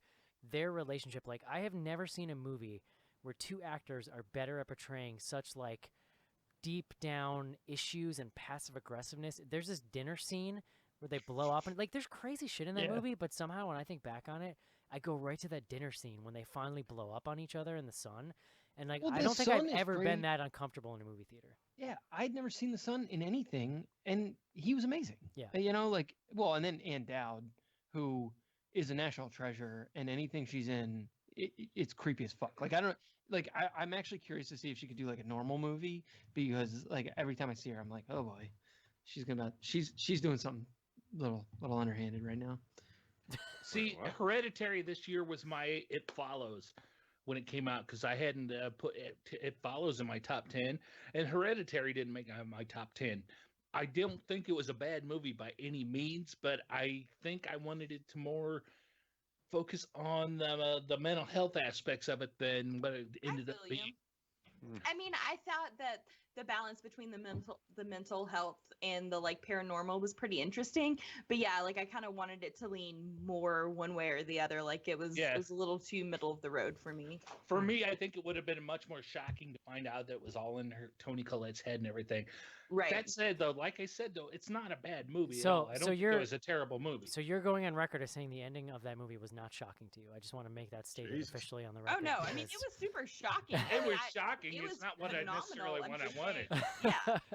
their relationship. Like I have never seen a movie where two actors are better at portraying such like deep down issues and passive aggressiveness. There's this dinner scene where they blow up, and like there's crazy shit in that movie, but somehow when I think back on it, I go right to that dinner scene when they finally blow up on each other in the sun. And like I don't think I've ever been that uncomfortable in a movie theater. Yeah, I'd never seen the son in anything, and he was amazing. Yeah. You know, like, well, and then Ann Dowd, who is a national treasure, and anything she's in, it's creepy as fuck. Like, I don't, like, I'm actually curious to see if she could do like a normal movie, because like every time I see her, I'm like, oh boy, she's doing something little underhanded right now. See, Hereditary this year was my It Follows when it came out, because I hadn't put It Follows in my top 10, and Hereditary didn't make my top 10. I don't think it was a bad movie by any means, but I think I wanted it to more focus on the mental health aspects of it than what it ended up being. I mean, I thought that the balance between the mental health and the like paranormal was pretty interesting, but yeah, like I kind of wanted it to lean more one way or the other. Like it was a little too middle of the road for me. For me, I think it would have been much more shocking to find out that it was all in Toni Collette's head and everything. Right. That said, though, like I said, though, it's not a bad movie. So, at all. I don't think it was a terrible movie. So you're going on record as saying the ending of that movie was not shocking to you. I just want to make that statement officially on the record. Oh no, I mean it was super shocking. It was shocking. It's not what I necessarily wanted. Yeah,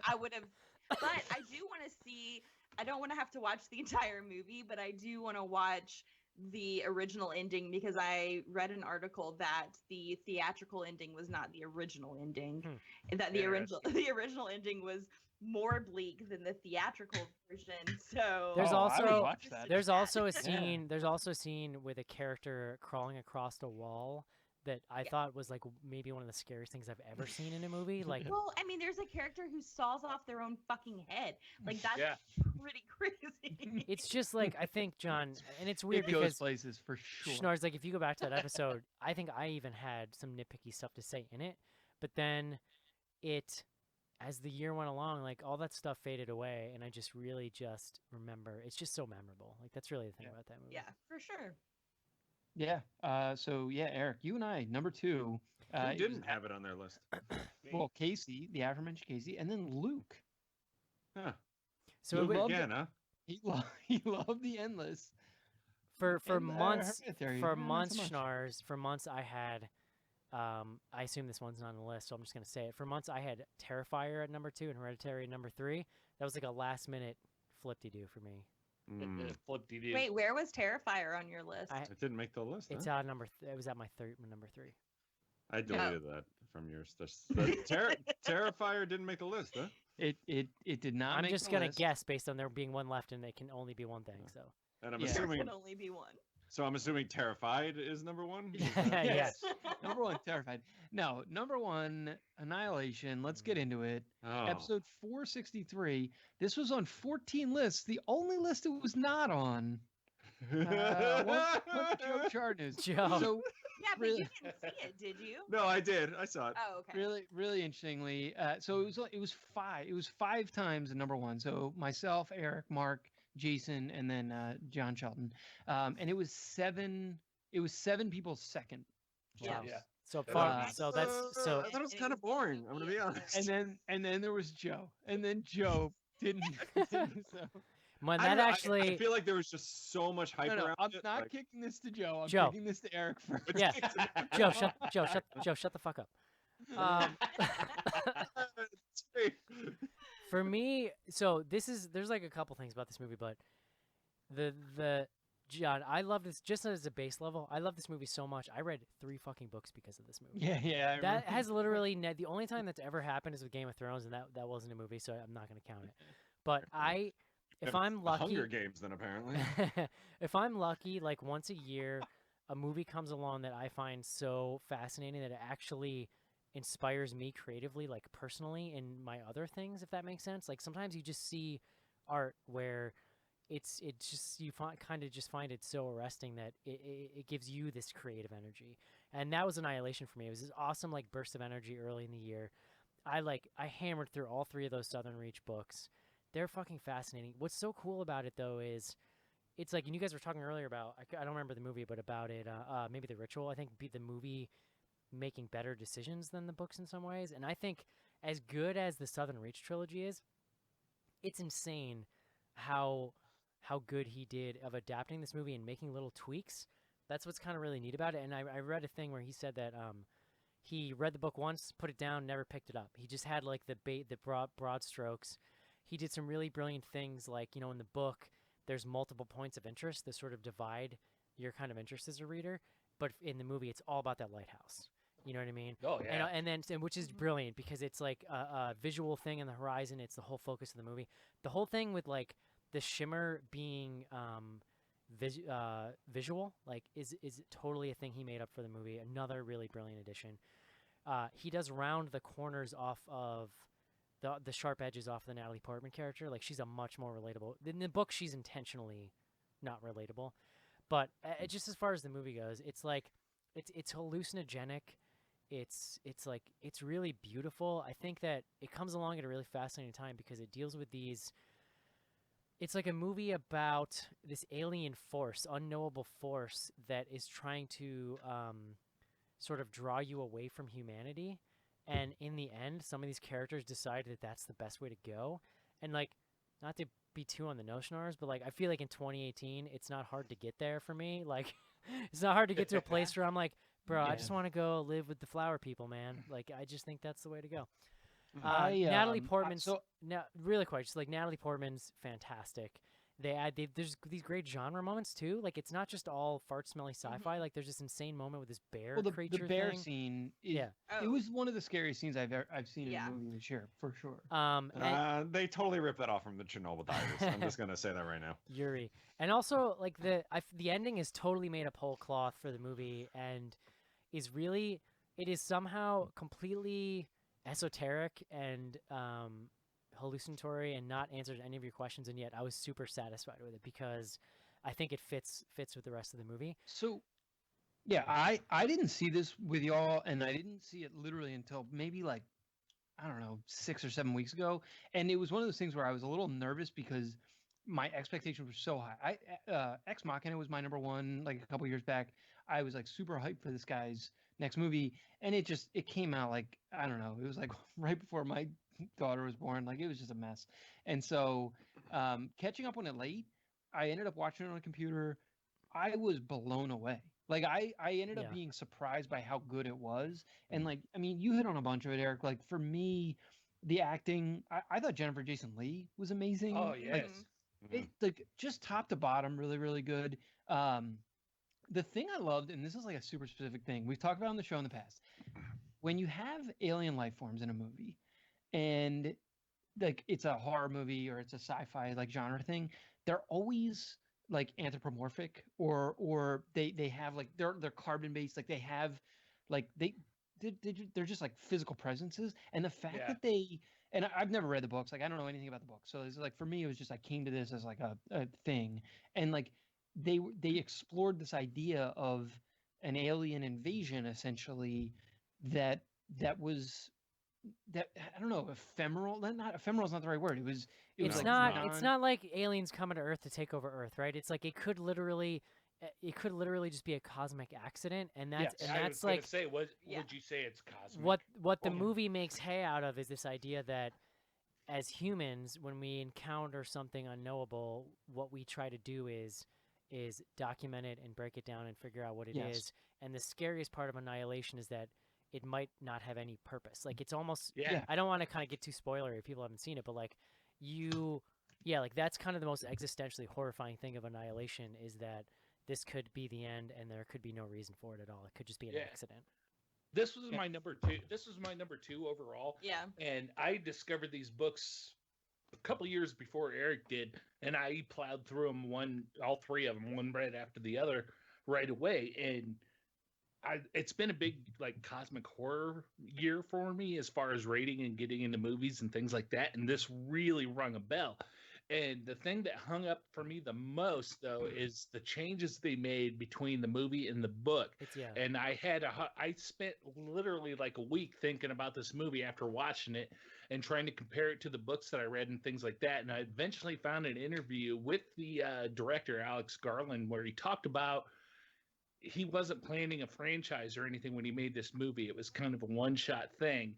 I would have, but I do want to see. I don't want to have to watch the entire movie, but I do want to watch the original ending, because I read an article that the theatrical ending was not the original ending, and that the original ending was more bleak than the theatrical version. So there's also a scene a scene with a character crawling across a wall that I thought was like maybe one of the scariest things I've ever seen in a movie. Like, well, I mean, there's a character who saws off their own fucking head. Like that's pretty crazy. It's just like, I think, John, and it's weird it because goes places for sure. Schnars, like if you go back to that episode, I think I even had some nitpicky stuff to say in it, but then as the year went along, like all that stuff faded away, and I just really just remember it's just so memorable. Like that's really the thing about that movie. Yeah, for sure. Yeah. So yeah, Eric, you and I, number 2. Who didn't have it on their list? Well, Casey, the aforementioned Casey, and then Luke. Huh. So Luke again, huh? He loved The Endless. For months, Hereditary. Schnars, for months I had. I assume this one's not on the list, so I'm just gonna say it. For months, I had Terrifier at number 2 and Hereditary at number 3. That was like a last-minute flip-de-do for me. Flip-de-do. Wait, where was Terrifier on your list? It didn't make the list. It's huh? It was at my number 3. I deleted that from yours. Terrifier didn't make the list, huh? It did not. I'm make just the gonna list. guess based on there being one left, and it can only be one thing. So. And I'm There assuming can only be one. So I'm assuming Terrified is number 1? Yes. Number 1, Terrified. No, number 1, Annihilation. Let's get into it. Oh. Episode 463. This was on 14 lists. The only list it was not on. Joe Charters. Joe. So, Yeah, but you didn't see it, did you? No, I did. I saw it. Oh, okay. really interestingly, so it was 5. It was 5 times the number 1. So myself, Eric, Mark, Jason, and then John Shelton. And it was 7. It was 7 people's second. Yeah. So far, so I thought it was kind of boring. I'm gonna be honest. And then there was Joe. And then Joe didn't. So. When I that I feel like there was just so much hype around I'm it. not kicking this to Joe. I'm Joe. kicking this to Eric first. Yeah, Joe, shut the fuck up. For me, so there's like a couple things about this movie, but the John, I love this just as a base level. I love this movie so much. I read 3 fucking books because of this movie. Yeah. That has literally the only time that's ever happened is with Game of Thrones, and that wasn't a movie, so I'm not gonna count it. But if I'm lucky, Hunger Games, then apparently. if I'm lucky, like once a year, a movie comes along that I find so fascinating that it actually inspires me creatively, like personally, in my other things, if that makes sense. Like sometimes you just see art where it's just you kind of just find it so arresting that it gives you this creative energy, and that was Annihilation for me. It was this awesome like burst of energy early in the year. I hammered through all 3 of those Southern Reach books. They're fucking fascinating. What's so cool about it though is it's like, and you guys were talking earlier about, I don't remember the movie, but about it, maybe The Ritual. I think the movie making better decisions than the books in some ways. And I think as good as the Southern Reach trilogy is, it's insane how good he did of adapting this movie and making little tweaks. That's what's kind of really neat about it. And I read a thing where he said that he read the book once, put it down, never picked it up. He just had like the broad strokes. He did some really brilliant things, like, you know, in the book, there's multiple points of interest that sort of divide your kind of interest as a reader. But in the movie, it's all about that lighthouse. You know what I mean? Oh yeah. And which is brilliant because it's like a visual thing in the horizon. It's the whole focus of the movie. The whole thing with like the shimmer being visual, like is totally a thing he made up for the movie. Another really brilliant addition. He does round the corners off of the sharp edges off the Natalie Portman character. Like she's a much more relatable. In the book, she's intentionally not relatable, but just as far as the movie goes, it's like it's hallucinogenic. It's like it's really beautiful. I think that it comes along at a really fascinating time because it deals with these. It's like a movie about this alien force, unknowable force that is trying to sort of draw you away from humanity. And in the end, some of these characters decide that that's the best way to go. And like, not to be too on the nose schnars, but like, I feel like in 2018, it's not hard to get there for me. Like, it's not hard to get to a place where I'm like, bro, I just want to go live with the flower people, man. Like, I just think that's the way to go. Natalie Portman's really quick, just like Natalie Portman's fantastic. There's these great genre moments too. Like it's not just all fart smelly sci-fi. Like there's this insane moment with this bear creature. The bear thing. scene, Yeah. It was one of the scariest scenes I've seen in a movie this year, for sure. They totally ripped that off from the Chernobyl Diaries. I'm just gonna say that right now. Yuri, and also like the ending is totally made up whole cloth for the movie, and it is somehow completely esoteric and hallucinatory and not answered any of your questions, and yet I was super satisfied with it because I think it fits with the rest of the movie. So yeah, I didn't see this with y'all, and I didn't see it literally until maybe like, I don't know, 6 or 7 weeks ago. And it was one of those things where I was a little nervous because my expectations were so high. Ex Machina was my number one like a couple years back. I was like super hyped for this guy's next movie, and it came out like, I don't know, it was like right before my daughter was born. Like it was just a mess. And so catching up on it late, I ended up watching it on a computer. I was blown away. Like I ended up being surprised by how good it was. And like, I mean, you hit on a bunch of it, Eric. Like for me, the acting, I thought Jennifer Jason Leigh was amazing. Oh yes. Like, it like just top to bottom, really, really good. The thing I loved, and this is like a super specific thing we've talked about on the show in the past, when you have alien life forms in a movie, and like it's a horror movie or it's a sci-fi like genre thing, they're always like anthropomorphic or they have like they're carbon based, like they have like they're just like physical presences, and the fact that and I've never read the books, like I don't know anything about the books, so it's like for me it was just I came to this as like a thing, and like they explored this idea of an alien invasion essentially that was that I don't know, ephemeral. Not ephemeral is not the right word. It's like not. It's not like aliens coming to Earth to take over Earth, right? It's like it could literally just be a cosmic accident, and that's I was like say would you say it's cosmic? What the movie makes hay out of is this idea that as humans, when we encounter something unknowable, what we try to do is document it and break it down and figure out what it is. And the scariest part of Annihilation is that it might not have any purpose. Like it's almost, I don't want to kind of get too spoilery if people haven't seen it, but like like that's kind of the most existentially horrifying thing of Annihilation is that this could be the end and there could be no reason for it at all. It could just be an accident. This was my number two. This was my number two overall. Yeah. And I discovered these books a couple years before Eric did, and I plowed through them all three of them, one right after the other, right away. And it's been a big like cosmic horror year for me as far as rating and getting into movies and things like that. And this really rung a bell. And the thing that hung up for me the most, though, is the changes they made between the movie and the book. And I spent literally like a week thinking about this movie after watching it and trying to compare it to the books that I read and things like that. And I eventually found an interview with the director, Alex Garland, where he talked about he wasn't planning a franchise or anything when he made this movie. It was kind of a one-shot thing.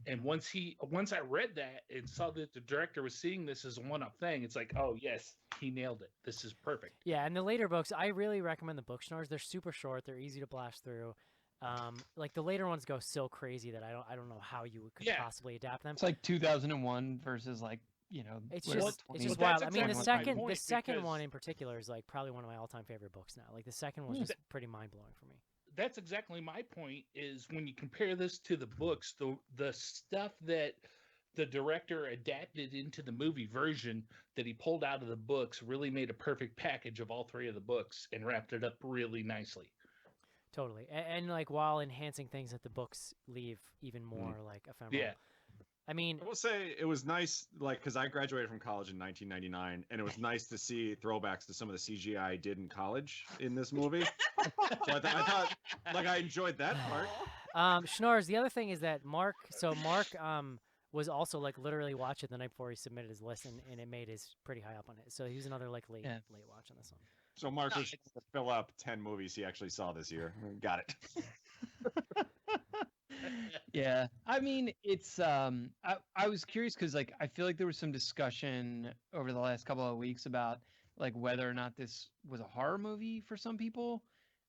And once I read that and saw that the director was seeing this as a one-up thing, it's like, oh yes, he nailed it. This is perfect. Yeah, and the later books, I really recommend the book Schnorrs. They're super short. They're easy to blast through. Like the later ones go so crazy that I don't know how you could possibly adapt them. It's like 2001 versus like, you know, it's whatever, just 20. it's just Well, wild. that's I mean, the exactly my second point, one in particular is like probably one of my all-time favorite books now. Like the second one was just pretty mind-blowing for me. That's exactly my point, is when you compare this to the books, the stuff that the director adapted into the movie version that he pulled out of the books really made a perfect package of all three of the books and wrapped it up really nicely. Totally. And like while enhancing things that the books leave even more like ephemeral. Yeah. I mean, I will say it was nice, like, because I graduated from college in 1999, and it was nice to see throwbacks to some of the CGI I did in college in this movie. So I thought, like, I enjoyed that part. Schnorrs, the other thing is that Mark was also like literally watching the night before he submitted his list, and it made his pretty high up on it. So he was another like late watch on this one. So Mark was trying to fill up 10 movies he actually saw this year. Got it. Yeah, I mean, it's I was curious because like I feel like there was some discussion over the last couple of weeks about like whether or not this was a horror movie for some people,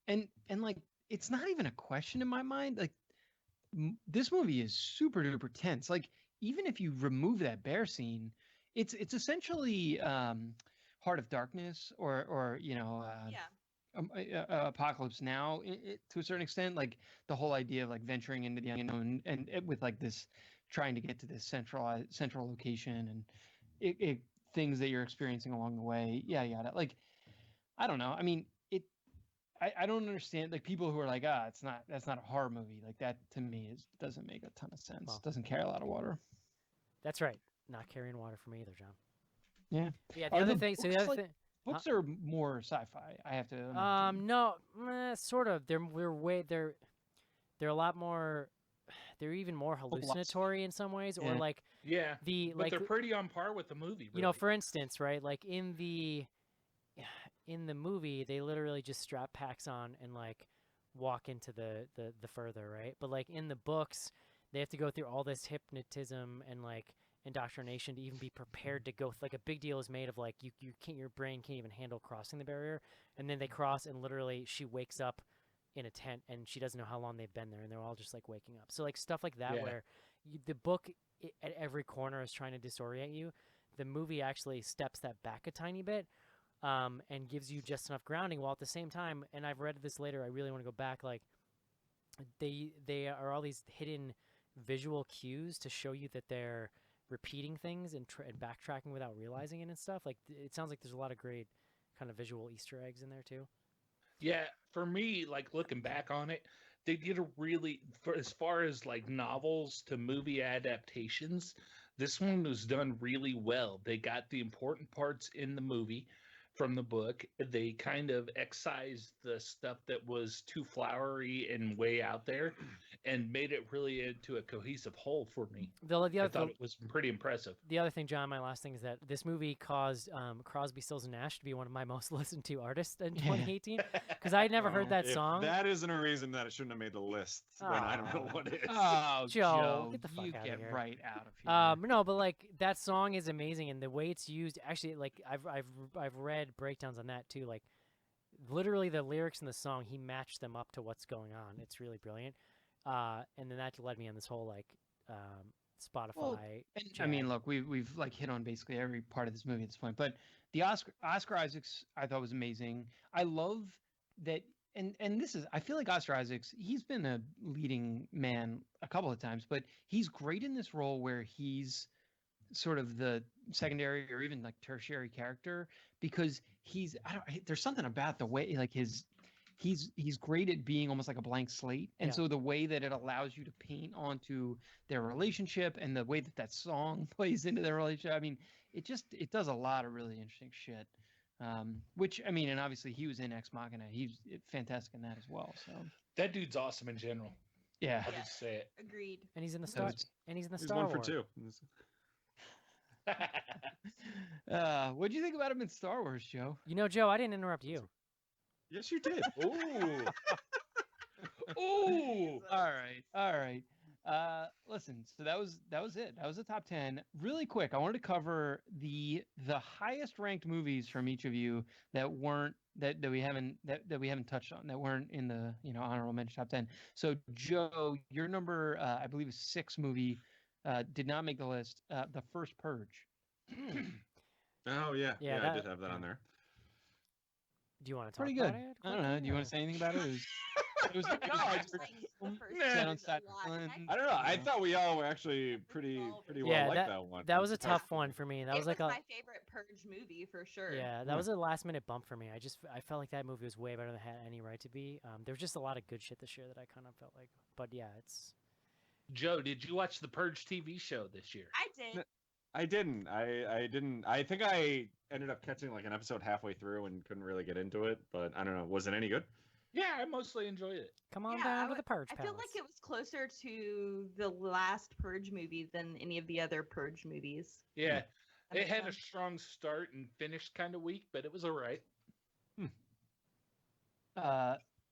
and like it's not even a question in my mind. Like this movie is super duper tense. Like even if you remove that bear scene, it's essentially Heart of Darkness or you know Apocalypse Now to a certain extent, like the whole idea of like venturing into the unknown and with like this trying to get to this central location and it things that you're experiencing along the way, yada. Like I don't know, I mean I don't understand like people who are like that's not a horror movie. Like that to me doesn't make a ton of sense. Well, doesn't carry a lot of water. That's right, not carrying water for me either, John. Yeah the other thing books are more sci-fi, I have to imagine. No, sort of. They're a lot more. They're even more hallucinatory in some ways, or like but they're pretty on par with the movie. Really. You know, for instance, right? Like in the movie, they literally just strap packs on and like walk into the further, right? But like in the books, they have to go through all this hypnotism and like indoctrination to even be prepared to go. Like a big deal is made of like you can't, your brain can't even handle crossing the barrier, and then they cross and literally she wakes up in a tent and she doesn't know how long they've been there, and they're all just like waking up. So like stuff like that where the book at every corner is trying to disorient you. The movie actually steps that back a tiny bit and gives you just enough grounding, while at the same time, and I've read this later, I really want to go back, like they are all these hidden visual cues to show you that they're repeating things and backtracking without realizing it and stuff. Like it sounds like there's a lot of great kind of visual Easter eggs in there too. Yeah, for me, like looking back on it, they did a really, as far as like novels to movie adaptations, this one was done really well. They got the important parts in the movie from the book. They kind of excised the stuff that was too flowery and way out there and made it really into a cohesive whole for me. I thought it was pretty impressive. The other thing, John, my last thing is that this movie caused Crosby, Stills, and Nash to be one of my most listened to artists in 2018 because I had never heard that song. That isn't a reason that it shouldn't have made the list when I don't know what it is. Oh, Joe, get the fuck you out get of here. right out of here. No, but like that song is amazing, and the way it's used, actually, like I've read breakdowns on that too. Like literally the lyrics in the song, he matched them up to what's going on. It's really brilliant. And then that led me on this whole like Spotify. Well, I mean, look, we've like hit on basically every part of this movie at this point, but the Oscar Isaacs I thought was amazing. I love that, and this is, I feel like Oscar Isaacs, he's been a leading man a couple of times, but he's great in this role where he's sort of the secondary or even like tertiary character, because there's something about the way like he's great at being almost like a blank slate. And so the way that it allows you to paint onto their relationship and the way that song plays into their relationship, I mean, it does a lot of really interesting shit. Which I mean, and obviously he was in Ex Machina. He's fantastic in that as well. So That dude's awesome in general. yeah. I'll just say it. Agreed. And he's in the That Star. was- And he's in the He's Star one for Wars. two. What'd you think about him in Star Wars, Joe? You know, Joe, I didn't interrupt you. Yes, you did. Ooh. Ooh. All right. Listen, so that was it. That was the top 10. Really quick, I wanted to cover the highest ranked movies from each of you that weren't that we haven't touched on, that weren't in the honorable mention top 10. So Joe, your number I believe is 6 movie did not make the list. The First Purge. Oh yeah, Yeah, I that- did have that on there. Do you want to talk Pretty good. about it? I don't know. Do you want to say anything about it? It was I it was like just- the first Set one on a Staten lot, and Island. I don't know. I Yeah. thought we all were actually pretty well Yeah, like that one. That was a tough one for me. That it was like a my favorite Purge movie for sure. yeah, that was a last minute bump for me. I felt like that movie was way better than it had any right to be. There was just a lot of good shit this year that I kind of felt like. But yeah, it's Joe, did you watch the Purge TV show this year? I did. I didn't. I didn't. I think I ended up catching like an episode halfway through and couldn't really get into it. But I don't know. Was it any good? Yeah, I mostly enjoyed it. come on Yeah, down to would- the Purge I feel Palace. like it was closer to the last Purge movie than any of the other Purge movies. Yeah, That it makes had a sense. strong start and finished kind of weak, but it was all right.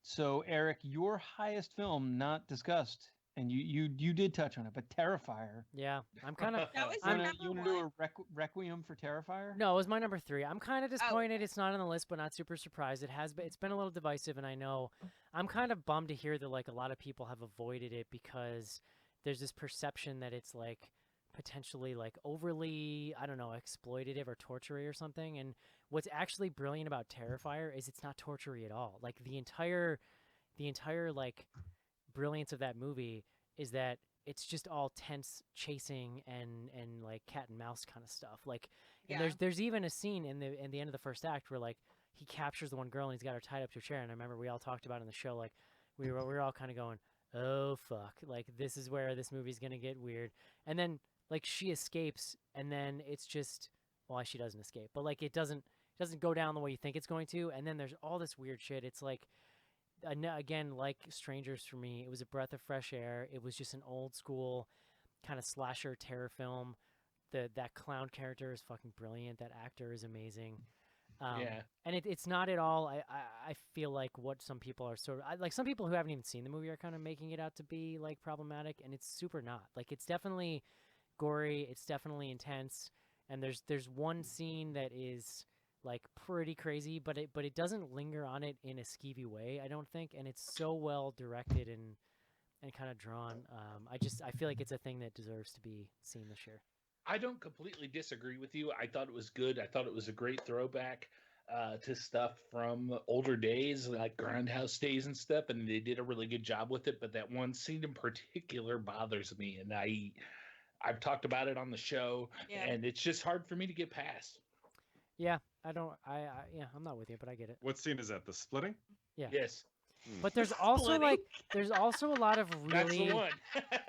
So Eric, your highest film not discussed, and you did touch on it, but Terrifier. Yeah, I'm kind of That was I'm- your You number want to do one. a requiem for Terrifier? no, it was my number 3. I'm kind of disappointed okay. it's not on the list, but not super surprised. It's been a little divisive, and I know I'm kind of bummed to hear that like a lot of people have avoided it because there's this perception that it's like potentially like overly, I don't know, exploitative or tortury or something. And what's actually brilliant about Terrifier is it's not tortury at all. Like the entire like brilliance of that movie is that it's just all tense chasing and like cat and mouse kind of stuff. Like and Yeah. there's even a scene in the end of the first act where like he captures the one girl and he's got her tied up to a chair. And I remember we all talked about it in the show, like we were all kind of going, oh fuck, like this is where this movie's gonna get weird. And then like she escapes, and then it's just well, she doesn't escape, but like it doesn't go down the way you think it's going to. And then there's all this weird shit. It's like again, like Strangers for me, it was a breath of fresh air. It was just an old school kind of slasher terror film. That clown character is fucking brilliant. That actor is amazing. Yeah. And it's not at all. I feel like what some people are sort of like some people who haven't even seen the movie are kind of making it out to be like problematic, and it's super not. Like it's definitely gory. It's definitely intense, and there's one scene that is like pretty crazy, but it doesn't linger on it in a skeevy way, I don't think, and it's so well directed and kind of drawn. I feel like it's a thing that deserves to be seen this year. I don't completely disagree with you. I thought it was good. I thought it was a great throwback to stuff from older days, like Grindhouse days and stuff, and they did a really good job with it. But that one scene in particular bothers me, and I've talked about it on the show, Yeah. and it's just hard for me to get past. Yeah, I don't. Yeah, I'm not with you, but I get it. What scene is that? The splitting? Yes, But there's also Splitting. like there's also a lot of that's the really, one.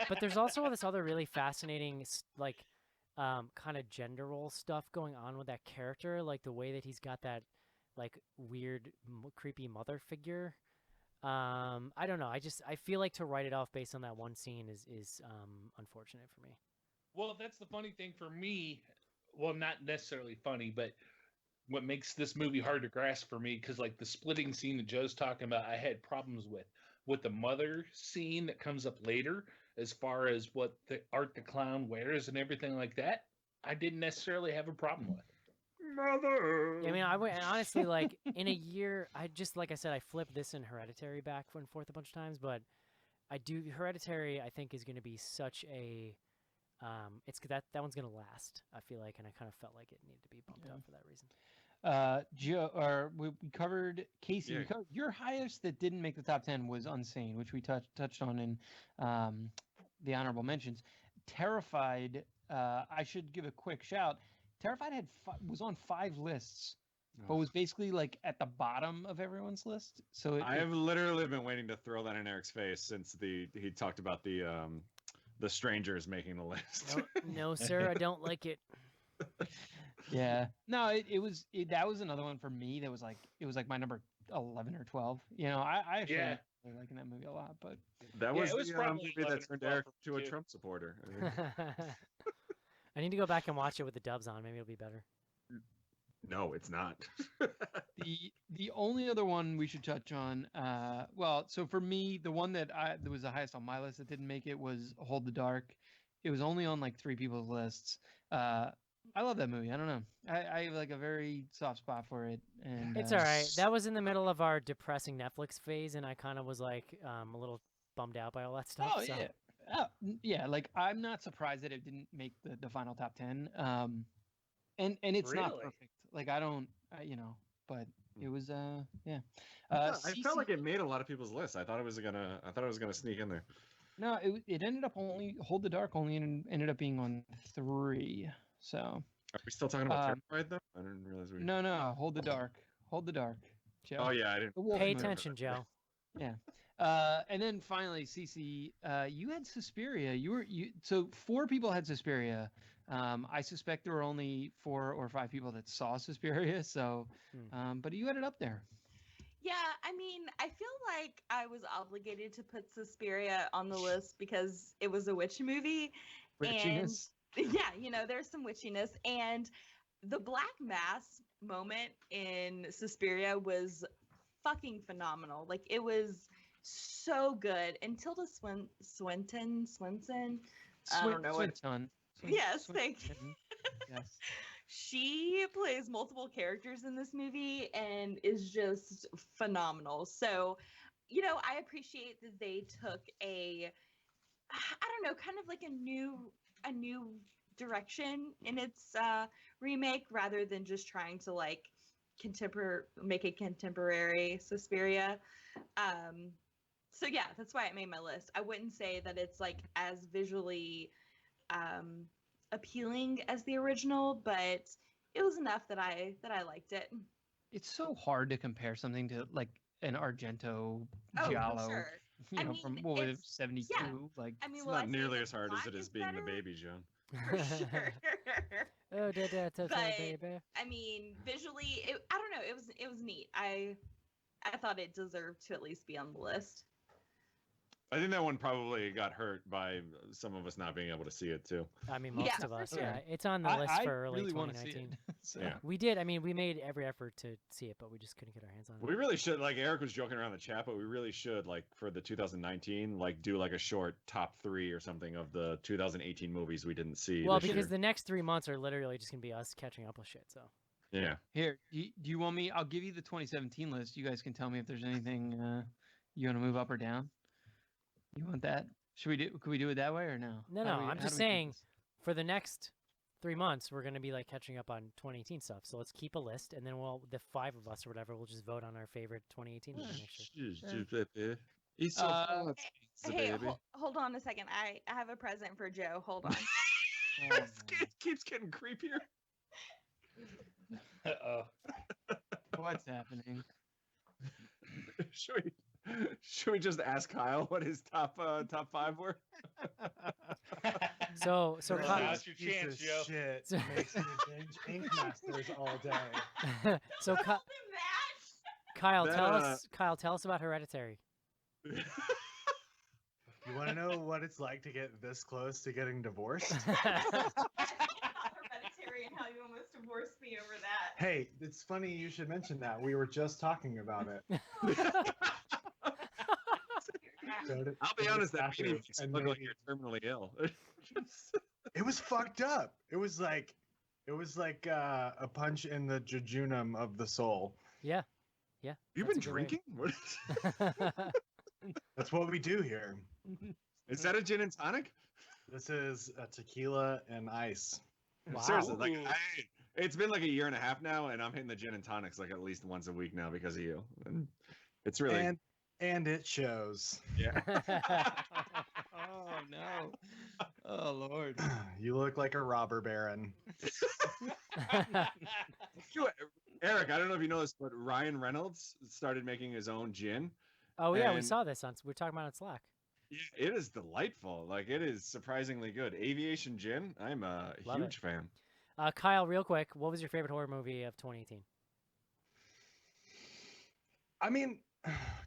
but there's also this other really fascinating like kind of gender role stuff going on with that character, like the way that he's got that like weird creepy mother figure. I don't know. I feel like to write it off based on that one scene is unfortunate for me. Well, that's the funny thing for me. Well, not necessarily funny, but what makes this movie hard to grasp for me, because like the splitting scene that Joe's talking about, I had problems with the mother scene that comes up later, as far as what the Art the Clown wears and everything like that. I didn't necessarily have a problem with. Mother. Yeah, I mean, I would and honestly like in a year, I just like I said, I flipped this and Hereditary back and forth a bunch of times, but Hereditary I think is going to be such a it's that one's going to last, I feel like, and I kind of felt like it needed to be bumped up for that reason. Joe, or we covered Casey. Yeah. We covered, your highest that didn't make the top 10 was Unsane, which we touched on in the honorable mentions. Terrified. I should give a quick shout. Terrified was on 5 lists, but was basically like at the bottom of everyone's list. So I have literally been waiting to throw that in Eric's face since he talked about the strangers making the list. No, sir, I don't like it. Yeah. No, that was another one for me. That was like it was like my number 11 or 12. You know, I actually Yeah. ended up really liking that movie a lot, but That Yeah, was it was the probably movie 11 that or turned 12 Eric for to me, a too. Trump supporter. I need to go back and watch it with the dubs on. Maybe it'll be better. No, it's not. the only other one we should touch on, well, so for me, the one that was the highest on my list that didn't make it was Hold the Dark. It was only on like 3 people's lists. I love that movie. I don't know. I have like a very soft spot for it, and It's all right. That was in the middle of our depressing Netflix phase, and I kind of was like a little bummed out by all that stuff. Oh so. yeah, yeah. Like I'm not surprised that it didn't make the final top 10. And it's not Really? perfect. Like I don't, but it was yeah. I CC felt like it made a lot of people's lists. I thought it was gonna sneak in there. No, it ended up only Hold the Dark only ended up being on 3. So Are we still talking about Terrified though? I didn't realize we. no, Hold the Dark, Joe. Oh yeah, I didn't. The wolf Pay movie. attention, Joe. Yeah. And then finally, CC, you had Suspiria. So 4 people had Suspiria. I suspect there were only 4 or 5 people that saw Suspiria. So, but you had it up there. Yeah, I mean, I feel like I was obligated to put Suspiria on the list because it was a witch movie. Witchiness. And yeah, there's some witchiness. And the Black Mass moment in Suspiria was fucking phenomenal. Like, it was so good. And Tilda Swinton, I don't know what. Swinton. Yes, thank you. Yes. She plays multiple characters in this movie and is just phenomenal. So, I appreciate that they took I don't know, kind of like a new direction in its remake rather than just trying to like make a contemporary Suspiria. So yeah, that's why it made my list. I wouldn't say that it's like as visually appealing as the original, but it was enough that I liked it. It's so hard to compare something to like an Argento Oh, Giallo, for sure. you know, from what was it, it's 72? yeah. Like I mean, It's will not I say nearly that as hard as plot it is is being the better? baby, Joan. For sure. Oh, But baby. I mean, visually, I don't know. It was neat. I thought it deserved to at least be on the list. I think that one probably got hurt by some of us not being able to see it too. I mean, most Yeah, of for us. sure. Yeah, it's on the list I for early really want to see 2019. it. So. Yeah. We did. I mean, we made every effort to see it, but we just couldn't get our hands on it. We really should, like Eric was joking around the chat, but we really should, like for the 2019, like do like a short top 3 or something of the 2018 movies we didn't see. Well, this because year. the next 3 months are literally just gonna be us catching up with shit. So. Yeah. Here, do you want me? I'll give you the 2017 list. You guys can tell me if there's anything you want to move up or down. You want that? Could we do it that way or no? No, I'm just saying for the next 3 months, we're going to be like catching up on 2018 stuff. So let's keep a list, and then the 5 of us or whatever, we'll just vote on our favorite 2018 movie next year. He's so fun. Hey, hold on a second. I have a present for Joe. Hold on. It keeps getting creepier. Uh-oh. What's happening? Should we just ask Kyle what his top 5 were? So Kyle, Now's your chance, Joe. Shit So- makes me binge Ink Masters all day. so Hold Kyle, That, tell us about Hereditary. You want to know what it's like to get this close to getting divorced? Hereditary and how you almost divorced me over that. Hey, it's funny you should mention that. We were just talking about it. I'll be honest, that After- meeting makes you and look like maybe- you're terminally ill. It was fucked up. It was like a punch in the jejunum of the soul. Yeah. You've That's been a good way. drinking? That's what we do here. Is that a gin and tonic? This is a tequila and ice. Wow. Seriously, like Ooh. it's been like a year and a half now, and I'm hitting the gin and tonics like at least once a week now because of you. And it's really And it shows. yeah. Oh no! Oh Lord! You look like a robber baron. Eric, I don't know if you know this, but Ryan Reynolds started making his own gin. Oh yeah, we And- saw this we were talking about it on Slack. Yeah, it is delightful. Like it is surprisingly good. Aviation gin, I'm a Love huge fan. Kyle, real quick, what was your favorite horror movie of 2018? I mean,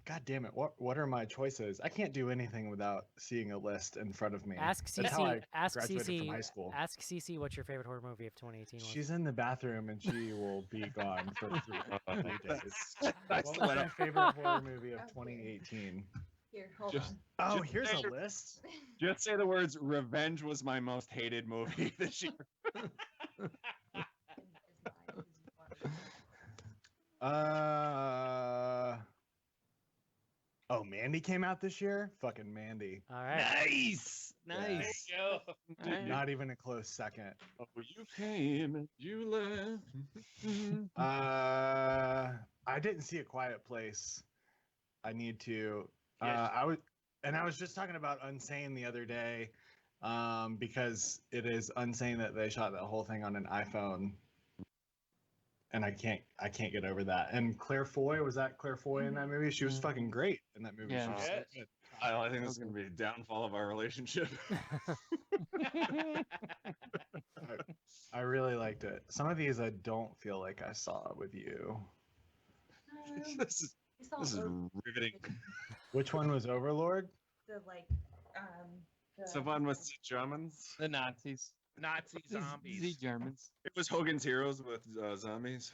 God damn it! What are my choices? I can't do anything without seeing a list in front of me. Ask That's how CC. I Ask graduated from high CC. school. Ask CC what your favorite horror movie of 2018 was. She's in the bathroom and she will be gone for 3 days. That's What the was way my favorite horror movie of 2018? Here, hold Just- on. Oh, Just here's say a your- list. Just say the words "Revenge was my most hated movie" this year. Oh, Mandy came out this year. Fucking Mandy. All right. Nice. Nice. Yo. All right. Not even a close second. Oh, you came and you left. I didn't see A Quiet Place. I need to. Yes. I was just talking about Unsane the other day, because it is Unsane that they shot that whole thing on an iPhone, and I can't get over that. And Claire Foy, was that Claire Foy in that movie? She was fucking great in that movie. Yeah. She was so Yes. good. I think this is going to be a downfall of our relationship. I really liked it. Some of these I don't feel like I saw with you. this is We saw this is Overlord, riveting. Which one was Overlord? the So fun with the Germans. The Nazis. Nazi The zombies. Germans. It was Hogan's Heroes with zombies.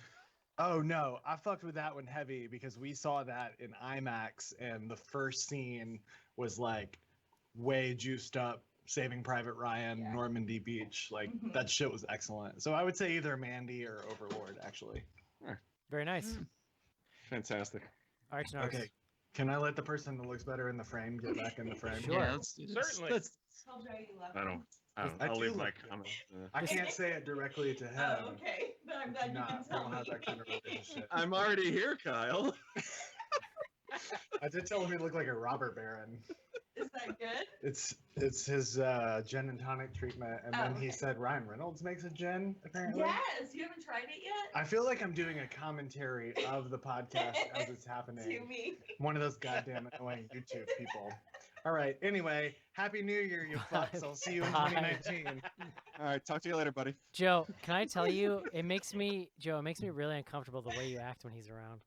Oh no, I fucked with that one heavy because we saw that in IMAX, and the first scene was like way juiced up. Saving Private Ryan, Yeah. Normandy Beach, like Mhm. that shit was excellent. So I would say either Mandy or Overlord, actually. Very nice. Fantastic. All right, Snarks. Okay, can I let the person that looks better in the frame get back in the frame? Sure. Yeah, let's do this. Certainly. Let's, Tell Joe you love I him. don't. I I'll do leave my look- comment. I can't say it directly to him. Oh, okay. Then I'm glad you Not, can we tell don't me. have that kind of relationship. I'm already here, Kyle. I did tell him he looked like a robber baron. Is that good? It's his gin and tonic treatment, and then he okay. said Ryan Reynolds makes a gin. Apparently, Yes. You haven't tried it yet? I feel like I'm doing a commentary of the podcast as it's To happening. me. One of those goddamn annoying YouTube people. All right. Anyway, Happy New Year, you fucks. I'll see you in Bye. 2019. All right, talk to you later, buddy. Joe, can I tell you, it makes me really uncomfortable the way you act when he's around.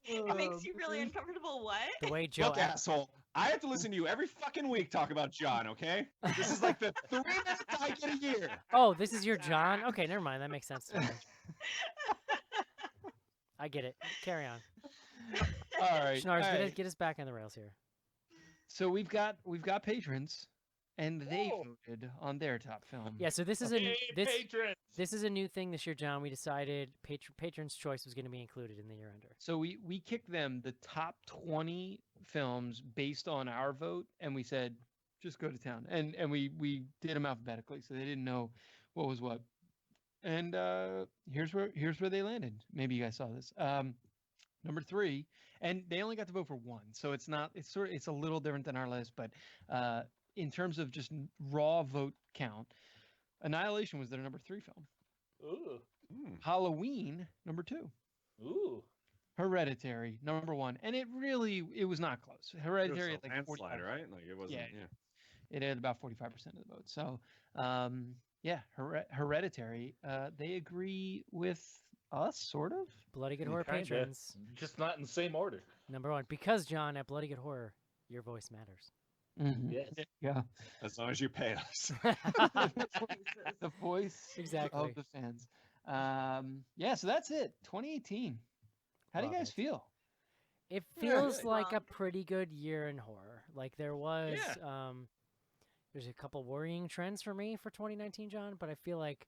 It makes you really uncomfortable. What? The way Joe Look, acts. asshole. I have to listen to you every fucking week talk about John, okay? This is like the 3 minutes I get a year. Oh, this is your John? Okay, never mind. That makes sense to me. I get it. Carry on. all right. Schnars, all right. get us back on the rails here. So we've got patrons, and they Whoa. voted on their top film. Yeah, so this is a Hey, patrons. this is a new thing this year, John. We decided patron's choice was going to be included in the year ender. So we kicked them the top 20 films based on our vote, and we said just go to town, and we did them alphabetically, so they didn't know what was what. And here's where they landed. Maybe you guys saw this. Number 3, and they only got to vote for one, so it's a little different than our list, but in terms of just raw vote count, Annihilation was their number 3 film. Ooh. Halloween, number 2. Ooh. Hereditary, number 1, and it was not close. Hereditary It was at a like 45%. landslide, right? Like it wasn't. Yeah. Yeah. It had about 45% of the vote. So, yeah, Hereditary. They agree with us, sort of. Bloody Good Horror Kinda. patrons, Just not in the same order. number 1. Because, John, at Bloody Good Horror, your voice matters. Yes. Yeah. As long as you pay us. The voice Exactly. of the fans. Yeah, so that's it. 2018. How do you Love guys it. feel? It Yeah, feels good. like a Wrong. pretty good year in horror. Like there was there's a couple worrying trends for me for 2019, John, but I feel like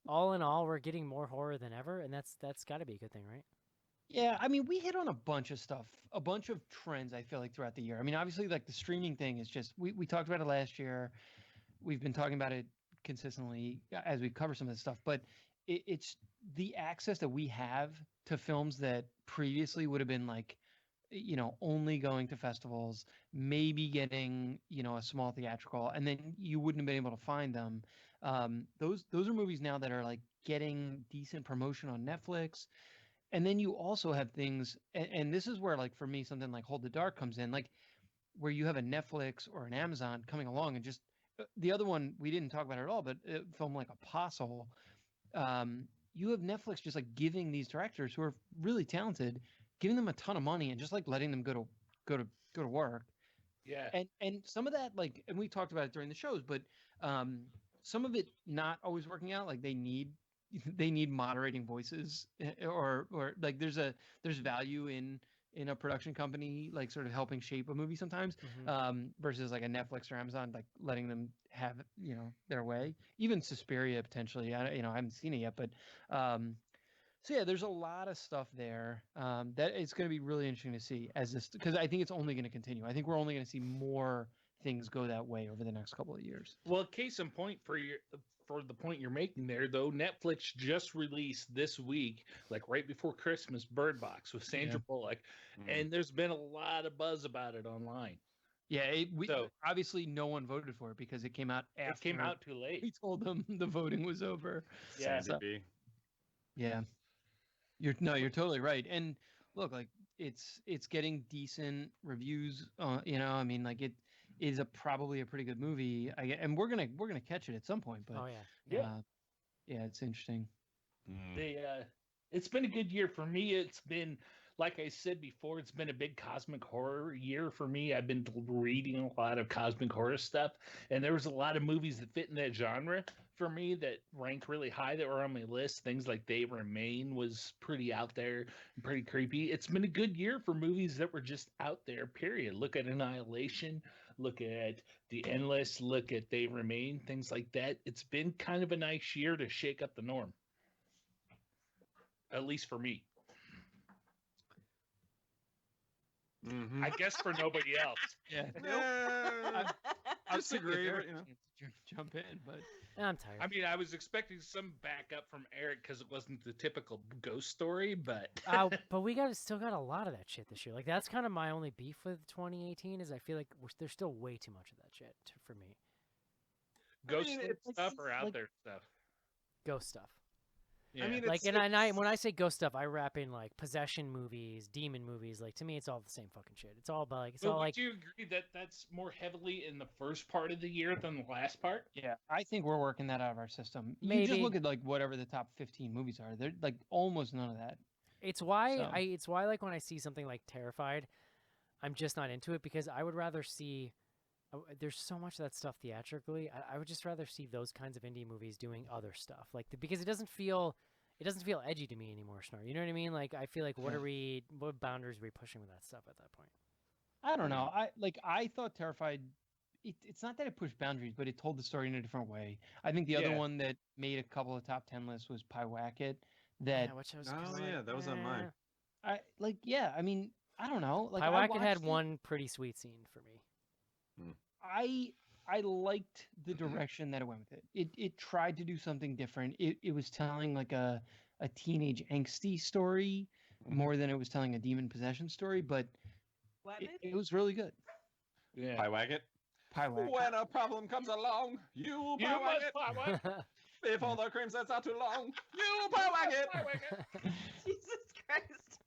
all in all we're getting more horror than ever, and that's got to be a good thing, right? Yeah, I mean, we hit on a bunch of stuff, a bunch of trends, I feel like, throughout the year. I mean, obviously, like the streaming thing is just, we talked about it last year. We've been talking about it consistently as we cover some of this stuff, but it's the access that we have to films that previously would have been like, only going to festivals, maybe getting, a small theatrical, and then you wouldn't have been able to find them. Those are movies now that are like getting decent promotion on Netflix. And then you also have things, and this is where, like, for me, something like Hold the Dark comes in, like, where you have a Netflix or an Amazon coming along and just the other one we didn't talk about at all, but a film like Apostle, you have Netflix just like giving these directors who are really talented, giving them a ton of money and just like letting them go to work. Yeah. And some of that, like, and we talked about it during the shows, but some of it not always working out. Like they need moderating voices, or like there's value in a production company like sort of helping shape a movie sometimes, versus like a Netflix or Amazon like letting them have their way. Even Suspiria potentially. I haven't seen it yet, but so yeah, there's a lot of stuff there that it's going to be really interesting to see as this, because I think it's only going to continue. I think we're only going to see more things go that way over the next couple of years. Well, case in point for the point you're making there, though, Netflix just released this week, like right before Christmas, Bird Box with Sandra Bullock, and there's been a lot of buzz about it online. Yeah, obviously no one voted for it because it came out after. It came out too late. We told them the voting was over. Yeah. Yeah. You're totally right. And look, like it's getting decent reviews. I mean, like it is probably a pretty good movie. And we're gonna catch it at some point. But yeah, it's interesting. It's been a good year for me. It's been, like I said before, it's been a big cosmic horror year for me. I've been reading a lot of cosmic horror stuff, and there was a lot of movies that fit in that genre for me that ranked really high that were on my list. Things like They Remain was pretty out there and pretty creepy. It's been a good year for movies that were just out there, period. Look at Annihilation, look at The Endless, look at They Remain, things like that. It's been kind of a nice year to shake up the norm. At least for me. I guess for nobody else. Yeah. I disagree. Jump in, but I'm tired. I mean, I was expecting some backup from Eric because it wasn't the typical ghost story, but but we still got a lot of that shit this year. Like that's kind of my only beef with 2018 is I feel like there's still way too much of that shit for me. Ghost stuff or out there stuff. Ghost stuff. Yeah. I mean, when I say ghost stuff, I wrap in like possession movies, demon movies. Like to me, it's all the same fucking shit. It's all about like do you agree that that's more heavily in the first part of the year than the last part? Yeah, I think we're working that out of our system. Maybe. You just look at like whatever the top 15 movies are. They're like almost none of that. It's why like when I see something like Terrified, I'm just not into it because I would rather see. There's so much of that stuff theatrically. I would just rather see those kinds of indie movies doing other stuff, like because it doesn't feel edgy to me anymore, Snort. You know what I mean? Like I feel like what boundaries are we pushing with that stuff at that point? I don't know. I thought Terrified. It's not that it pushed boundaries, but it told the story in a different way. I think the other one that made a couple of top 10 lists was Pyewacket. That that was on mine. I mean, I don't know. Like Pyewacket had one pretty sweet scene for me. I liked the direction that it went with it. It tried to do something different. It was telling like a teenage angsty story more than it was telling a demon possession story, but it was really good. Yeah. Pyewacket. When a problem comes along, you Pyewacket. If all the cream sets out too long, you Pyewacket. Jesus Christ.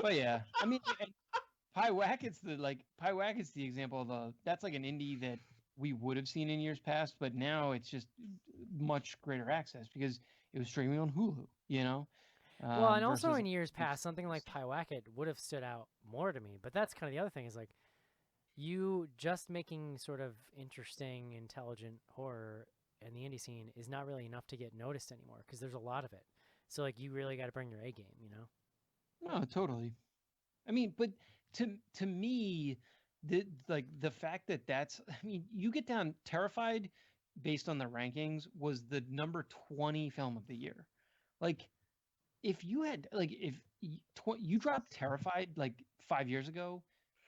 But yeah, I mean, Pyewacket's the example of that's like an indie that we would have seen in years past, but now it's just much greater access because it was streaming on Hulu, Well, and also in years past, something like Pyewacket would have stood out more to me. But that's kind of the other thing is like you just making sort of interesting, intelligent horror in the indie scene is not really enough to get noticed anymore because there's a lot of it. So like you really got to bring your A game, No, totally. I mean, but to me, the fact that's you get down Terrified based on the rankings was the number 20 film of the year. Like if you had if you dropped Terrified like 5 years ago,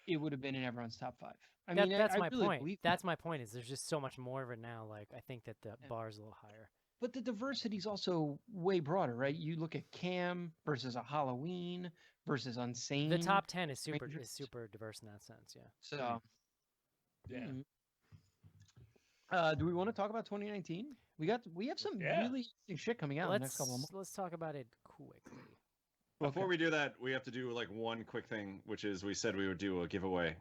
it would have been in everyone's top 5. That's my really point. That's my point is there's just so much more of it now. Like I think that the bar is a little higher. But the diversity is also way broader, right? You look at Cam versus a Halloween versus Unsane. The top 10 is super diverse in that sense, yeah. So, yeah. Do we want to talk about 2019? We have some really interesting shit coming out in the next couple of months. Let's talk about it quickly. Before we do that, we have to do like one quick thing, which is we said we would do a giveaway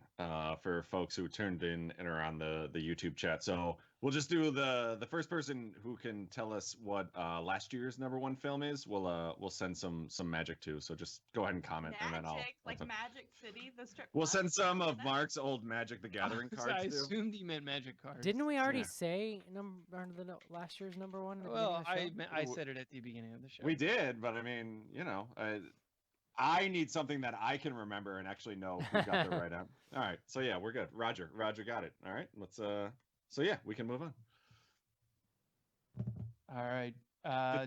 for folks who turned in and are on the YouTube chat. So we'll just do the first person who can tell us what last year's #1 film is. We'll send some magic to. So just go ahead and comment, and then I'll like Magic City, the strip. we'll club. send some of Mark's old Magic the Gathering cards I too. assumed he meant magic cards. Didn't we already Yeah. say last year's #1? At the Well, beginning of the show? I said it at the beginning of the show. We did, but I mean, I need something that I can remember and actually know who got the right out. All right, so yeah, we're good. Roger got it. All right, let's. So yeah, we can move on. All right.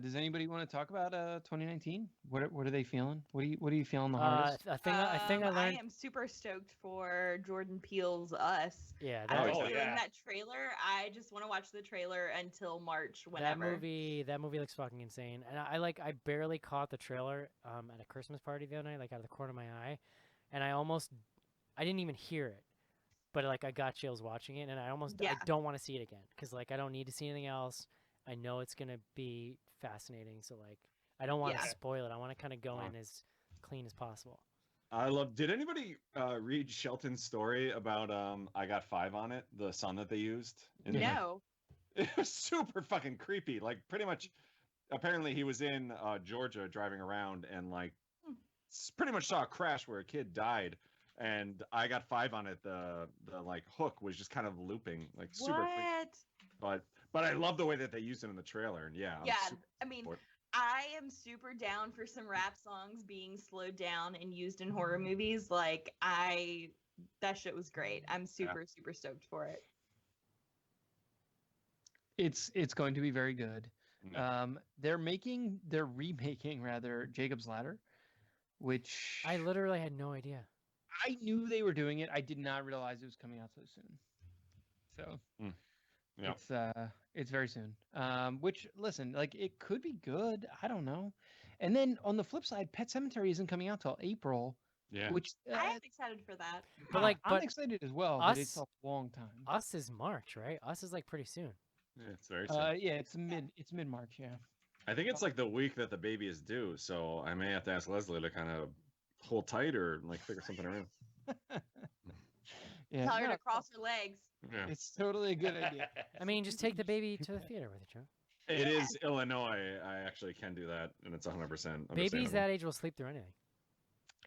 Does anybody want to talk about 2019? What are they feeling? What are you feeling the hardest? I think I learned. I am super stoked for Jordan Peele's Us. Yeah, Oh, that, yeah. In that trailer, I just want to watch the trailer until March, that whenever. movie looks fucking insane. And I barely caught the trailer at a Christmas party the other night, like out of the corner of my eye, and I didn't even hear it, but like I got chills watching it, and I don't want to see it again because like I don't need to see anything else. I know it's gonna be fascinating, so like I don't want to spoil it. I want to kind of go in as clean as possible. Did anybody read Shelton's story about I Got 5 on It, the song that they used? No. It was super fucking creepy. Like pretty much, apparently he was in Georgia driving around and like pretty much saw a crash where a kid died, and I Got 5 on It. The like hook was just kind of looping, like super creepy. But I love the way that they used it in the trailer, and yeah. I mean, I am super down for some rap songs being slowed down and used in horror movies. Like that shit was great. I'm super stoked for it. It's going to be very good. Mm. They're remaking rather Jacob's Ladder, which I literally had no idea. I knew they were doing it. I did not realize it was coming out so soon. So it's very soon. Which listen, like it could be good. I don't know. And then on the flip side, Pet Sematary isn't coming out till April. Yeah. Which I am excited for that. But I'm excited as well. But it's a long time. Us is March, right? Us is like pretty soon. Yeah, it's very soon. Yeah, it's mid March. Yeah. I think it's like the week that the baby is due, so I may have to ask Leslie to kind of hold tight or like figure something around. Yeah, Tell her to cross her legs. Yeah. it's totally a good idea. I mean, just take the baby to the theater with you, Joe. It is Illinois. I actually can do that, and it's 100%. Babies that age will sleep through anything.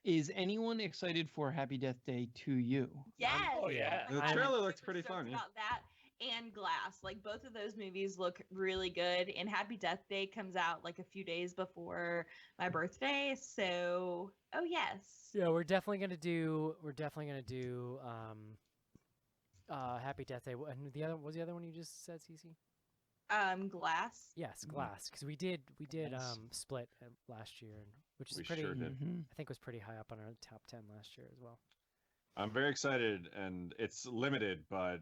Is anyone excited for Happy Death Day to you? Yes. Oh, yeah. The I'm trailer looks super pretty stoked fun, yeah. About that and Glass, like both of those movies look really good. And Happy Death Day comes out like a few days before my birthday, so yes. Yeah, we're definitely gonna do. Happy Death Day. And what was the other one you just said, Cece? Glass. Yes, Glass. Because we did Yes. Split last year, which is We pretty. sure did. I think was pretty high up on our top 10 last year as well. I'm very excited, and it's limited, but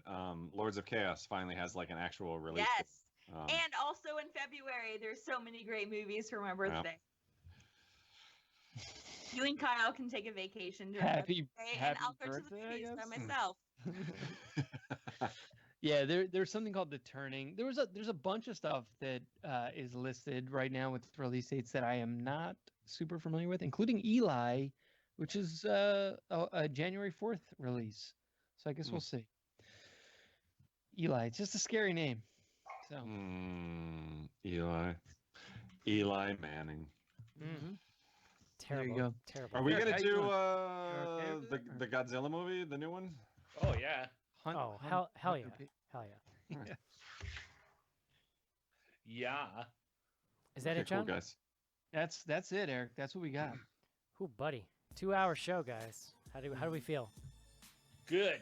Lords of Chaos finally has like an actual release. Yes. Um, And also in February, there's so many great movies for my birthday. You and Kyle can take a vacation during Happy birthday, and I'll go to the birthday, I movies by guess. myself. Yeah, there's something called The Turning. There's a bunch of stuff that is listed right now with release dates that I am not super familiar with, including Eli, which is a January 4th release. So I guess we'll see. Eli, it's just a scary name. So Eli Manning. mm-hmm. Terrible. There you go. Terrible. Are we Eric, gonna how you do doing? okay with that, the Godzilla movie, the new one? Oh yeah. Oh, hell yeah. Hell yeah. Yeah. Is that Okay, it, John? cool, guys. That's it, Eric. That's what we got. Ooh, buddy. 2-hour show, guys. How do we feel? Good.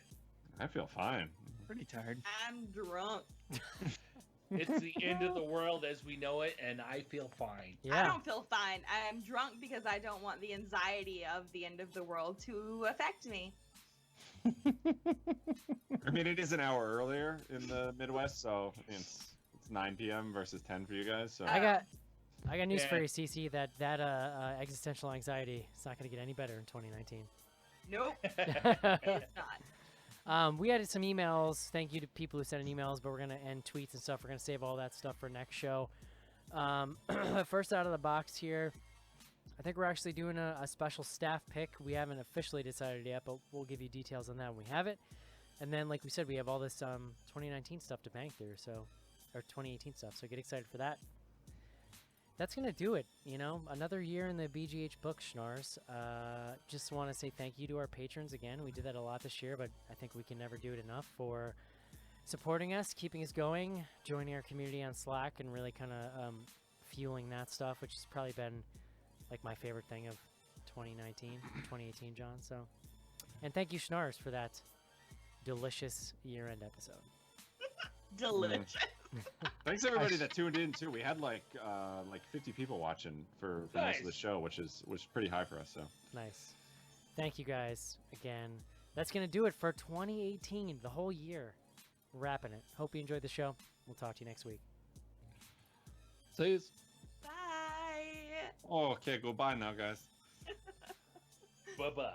I feel fine. Pretty tired. I'm drunk. It's the end of the world as we know it, and I feel fine. I Yeah. don't feel fine. I'm drunk because I don't want the anxiety of the end of the world to affect me. I mean, it is an hour earlier in the Midwest, so I mean, it's 9 p.m. versus 10 for you guys. So I got news for Yeah. you, Cece. That existential anxiety is not going to get any better in 2019. Nope, it's not. We had some emails. Thank you to people who sent in emails, but we're going to end tweets and stuff. We're going to save all that stuff for next show. First out of the box here, I think we're actually doing a special staff pick. We haven't officially decided yet, but we'll give you details on that when we have it. And then, like we said, we have all this 2019 stuff to bank through, or 2018 stuff. So get excited for that. That's gonna do it. Another year in the BGH book, Schnars. Just want to say thank you to our patrons again. We did that a lot this year, but I think we can never do it enough for supporting us, keeping us going, joining our community on Slack, and really kind of fueling that stuff, which has probably been like my favorite thing of 2018, John. So, and thank you, Schnars, for that delicious year-end episode. Delicious. Thanks everybody that tuned in too. We had like 50 people watching for most of the Nice. show, which is pretty high for us. So Nice. Thank you guys again. That's gonna do it for 2018, the whole year. Wrapping it. Hope you enjoyed the show. We'll talk to you next week. See you. Bye. okay, goodbye now, guys. Bye bye.